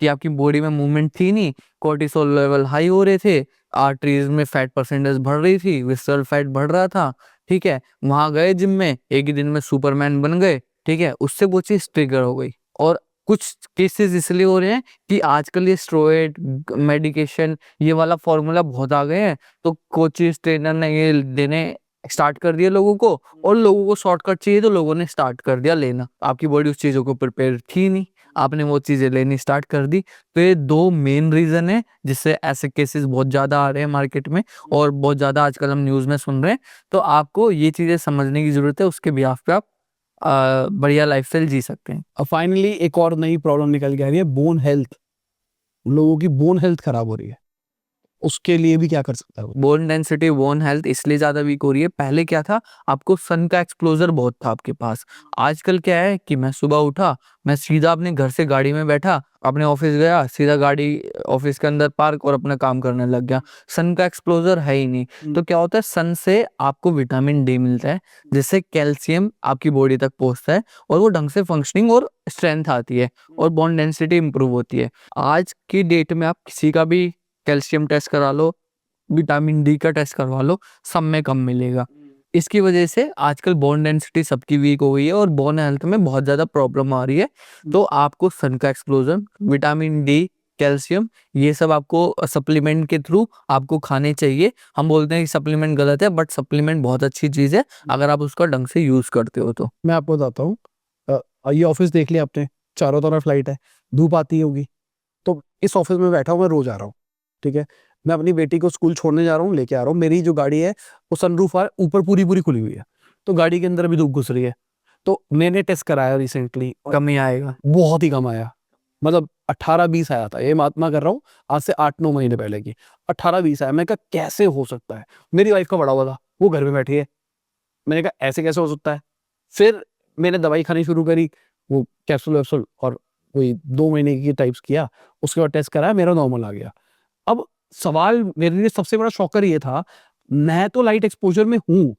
कि आपकी बॉडी में मूवमेंट थी नहीं, कोर्टिसोल लेवल हाई हो रहे थे, आर्टरीज में फैट परसेंटेज बढ़ रही थी, विसरल फैट बढ़ रहा था, ठीक है, वहां गए जिम में, एक ही दिन में सुपरमैन बन गए, ठीक है, उससे वो चीज ट्रिगर हो गई। और कुछ केसेस इसलिए हो रहे हैं कि आजकल ये स्टेरॉइड मेडिकेशन ये वाला फॉर्मूला बहुत आ गए हैं, तो कोचेस ट्रेनर ने ये देने स्टार्ट कर दिया लोगों को, और लोगों को शॉर्टकट चाहिए तो लोगों ने स्टार्ट कर दिया लेना। आपकी बॉडी उस चीजों को प्रिपेयर थी नहीं, आपने वो चीजें लेनी स्टार्ट कर दी। तो ये दो मेन रीजन है जिससे ऐसे केसेस बहुत ज्यादा आ रहे हैं मार्केट में, और बहुत ज्यादा आजकल हम न्यूज में सुन रहे हैं। तो आपको ये चीजें समझने की जरूरत है, उसके बिहाफ पे आप बढ़िया लाइफस्टाइल जी सकते हैं। अब फाइनली एक और नई प्रॉब्लम निकल के आ रही है, बोन हेल्थ। लोगों की बोन हेल्थ खराब हो रही है, उसके लिए भी क्या कर सकता है वो? बोन डेंसिटी, बोन हेल्थ इसलिए ज्यादा वीक हो रही है। पहले क्या था, आपको सन का एक्सप्लोजर बहुत था आपके पास। आजकल क्या है कि मैं सुबह उठा, मैं सीधा अपने घर से गाड़ी में बैठा, अपने ऑफिस गया, सीधा गाड़ी ऑफिस के अंदर पार्क और अपना काम करने लग गया। सन का एक्सप्लोजर है ही नहीं। तो क्या होता है, सन से आपको विटामिन डी मिलता है, जिससे कैल्शियम आपकी बॉडी तक पहुंचता है और वो ढंग से फंक्शनिंग और स्ट्रेंथ आती है और बोन डेंसिटी इंप्रूव होती है। आज की डेट में आप किसी का भी कैल्शियम टेस्ट करा लो, विटामिन डी का टेस्ट करवा लो, सब में कम मिलेगा। इसकी वजह से आजकल बोन डेंसिटी सबकी वीक हो गई है और बोन हेल्थ में बहुत ज्यादा प्रॉब्लम आ रही है। तो आपको सन का एक्सप्लोजन, विटामिन डी, कैल्शियम, ये सब आपको सप्लीमेंट के थ्रू आपको खाने चाहिए। हम बोलते हैं कि सप्लीमेंट गलत है, बट सप्लीमेंट बहुत अच्छी चीज है अगर आप उसका ढंग से यूज करते हो तो। मैं आपको बताता हूँ, ये ऑफिस देख लिया आपने, चारों तरफ लाइट है, धूप आती होगी, तो इस ऑफिस में बैठा हूँ, मैं रोज आ रहा हूँ, ठीक है। मैं अपनी बेटी को स्कूल छोड़ने जा रहा हूँ, लेके आ रहा हूँ, मेरी जो गाड़ी है वो सनरूफ ऊपर पूरी पूरी खुली हुई है, तो गाड़ी के अंदर भी धूप घुस रही है। तो मैंने टेस्ट कराया रिसेंटली, कम ही आएगा। बहुत ही कम आया, मतलब 18-20 आया था। ये महात्मा कर रहा हूँ आज से 8-9 महीने पहले की, 18-20 आया। मैं कहा कैसे हो सकता है, मेरी वाइफ का बड़ा हुआ था, वो घर में बैठी है, मैंने कहा ऐसे कैसे हो सकता है। फिर मैंने दवाई खानी शुरू करी, वो कैप्सूल वैप्सूल, और वही 2 महीने की टाइप्स किया, उसके बाद टेस्ट कराया, मेरा नॉर्मल आ गया। अब सवाल मेरे लिए सबसे बड़ा शॉकर ये था, मैं तो लाइट एक्सपोजर में हूँ,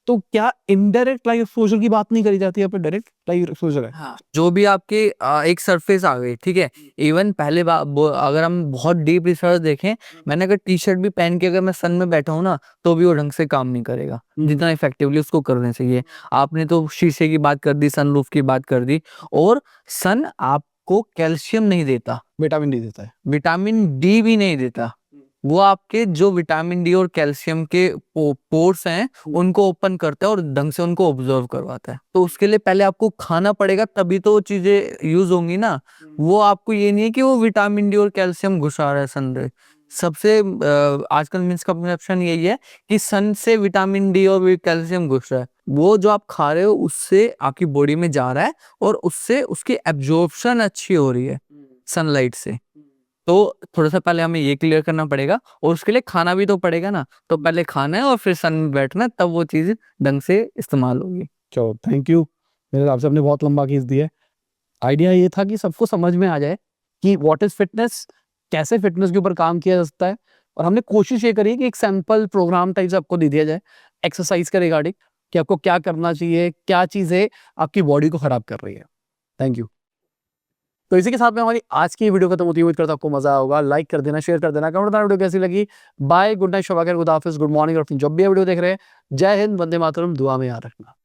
तो क्या इनडायरेक्ट लाइट एक्सपोजर की बात नहीं करी जाती है, पर डायरेक्ट लाइट एक्सपोजर है? हाँ, जो भी आपके एक सरफेस आ गई, ठीक है। इवन पहले अगर हम बहुत डीप रिसर्च देखें, मैंने अगर टी शर्ट भी पहन के अगर मैं सन में बैठा हूँ ना, तो भी वो ढंग से काम नहीं करेगा जितना इफेक्टिवली उसको करने चाहिए। आपने तो शीशे की बात कर दी, सनरूफ की बात कर दी, और सन आपको कैल्शियम नहीं देता, विटामिन डी देता है। विटामिन डी भी नहीं देता। वो आपके जो विटामिन डी और कैल्शियम के पोर्स हैं उनको ओपन करता है और ढंग से उनको ऑब्जर्व करवाता है। तो उसके लिए पहले आपको खाना पड़ेगा, तभी तो वो चीजें यूज होंगी ना। वो आपको ये नहीं है कि वो विटामिन डी और कैल्शियम घुसा रहा है सन रे। सबसे आजकल मिसकंसेप्शन यही है कि सन से विटामिन डी और कैल्शियम घुस रहा है। वो जो आप खा रहे हो उससे आपकी बॉडी में जा रहा है और उससे उसकी एब्जॉर्प्शन अच्छी हो रही है सनलाइट से। तो थोड़ा सा पहले हमें ये क्लियर करना पड़ेगा, और उसके लिए खाना भी तो पड़ेगा ना। तो पहले खाना है और फिर सन में बैठना है, तब वो चीज ढंग से इस्तेमाल होगी। चलो थैंक यू, मेरे हिसाब से आपने बहुत लंबा खींच दिया है। आइडिया ये था कि सबको समझ में आ जाए कि व्हाट इज फिटनेस, कैसे फिटनेस के ऊपर काम किया जा सकता है, और हमने कोशिश ये करी कि एक सैंपल प्रोग्राम टाइप से आपको दे दिया जाए एक्सरसाइज के रिगार्डिंग, कि आपको क्या करना चाहिए, क्या चीजें आपकी बॉडी को खराब कर रही है। Thank you. तो इसी के साथ में हमारी आज की वीडियो खत्म होती है। उम्मीद करता हूं आपको मजा होगा। लाइक कर देना, शेयर कर देना, कमेंट करना वीडियो कैसी लगी। बाय, गुड नाइट, शब बखैर, खुदा हाफिज़, गुड मॉर्निंग, और जब भी वीडियो देख रहे हैं, जय हिंद, वंदे मातरम, दुआ में याद रखना।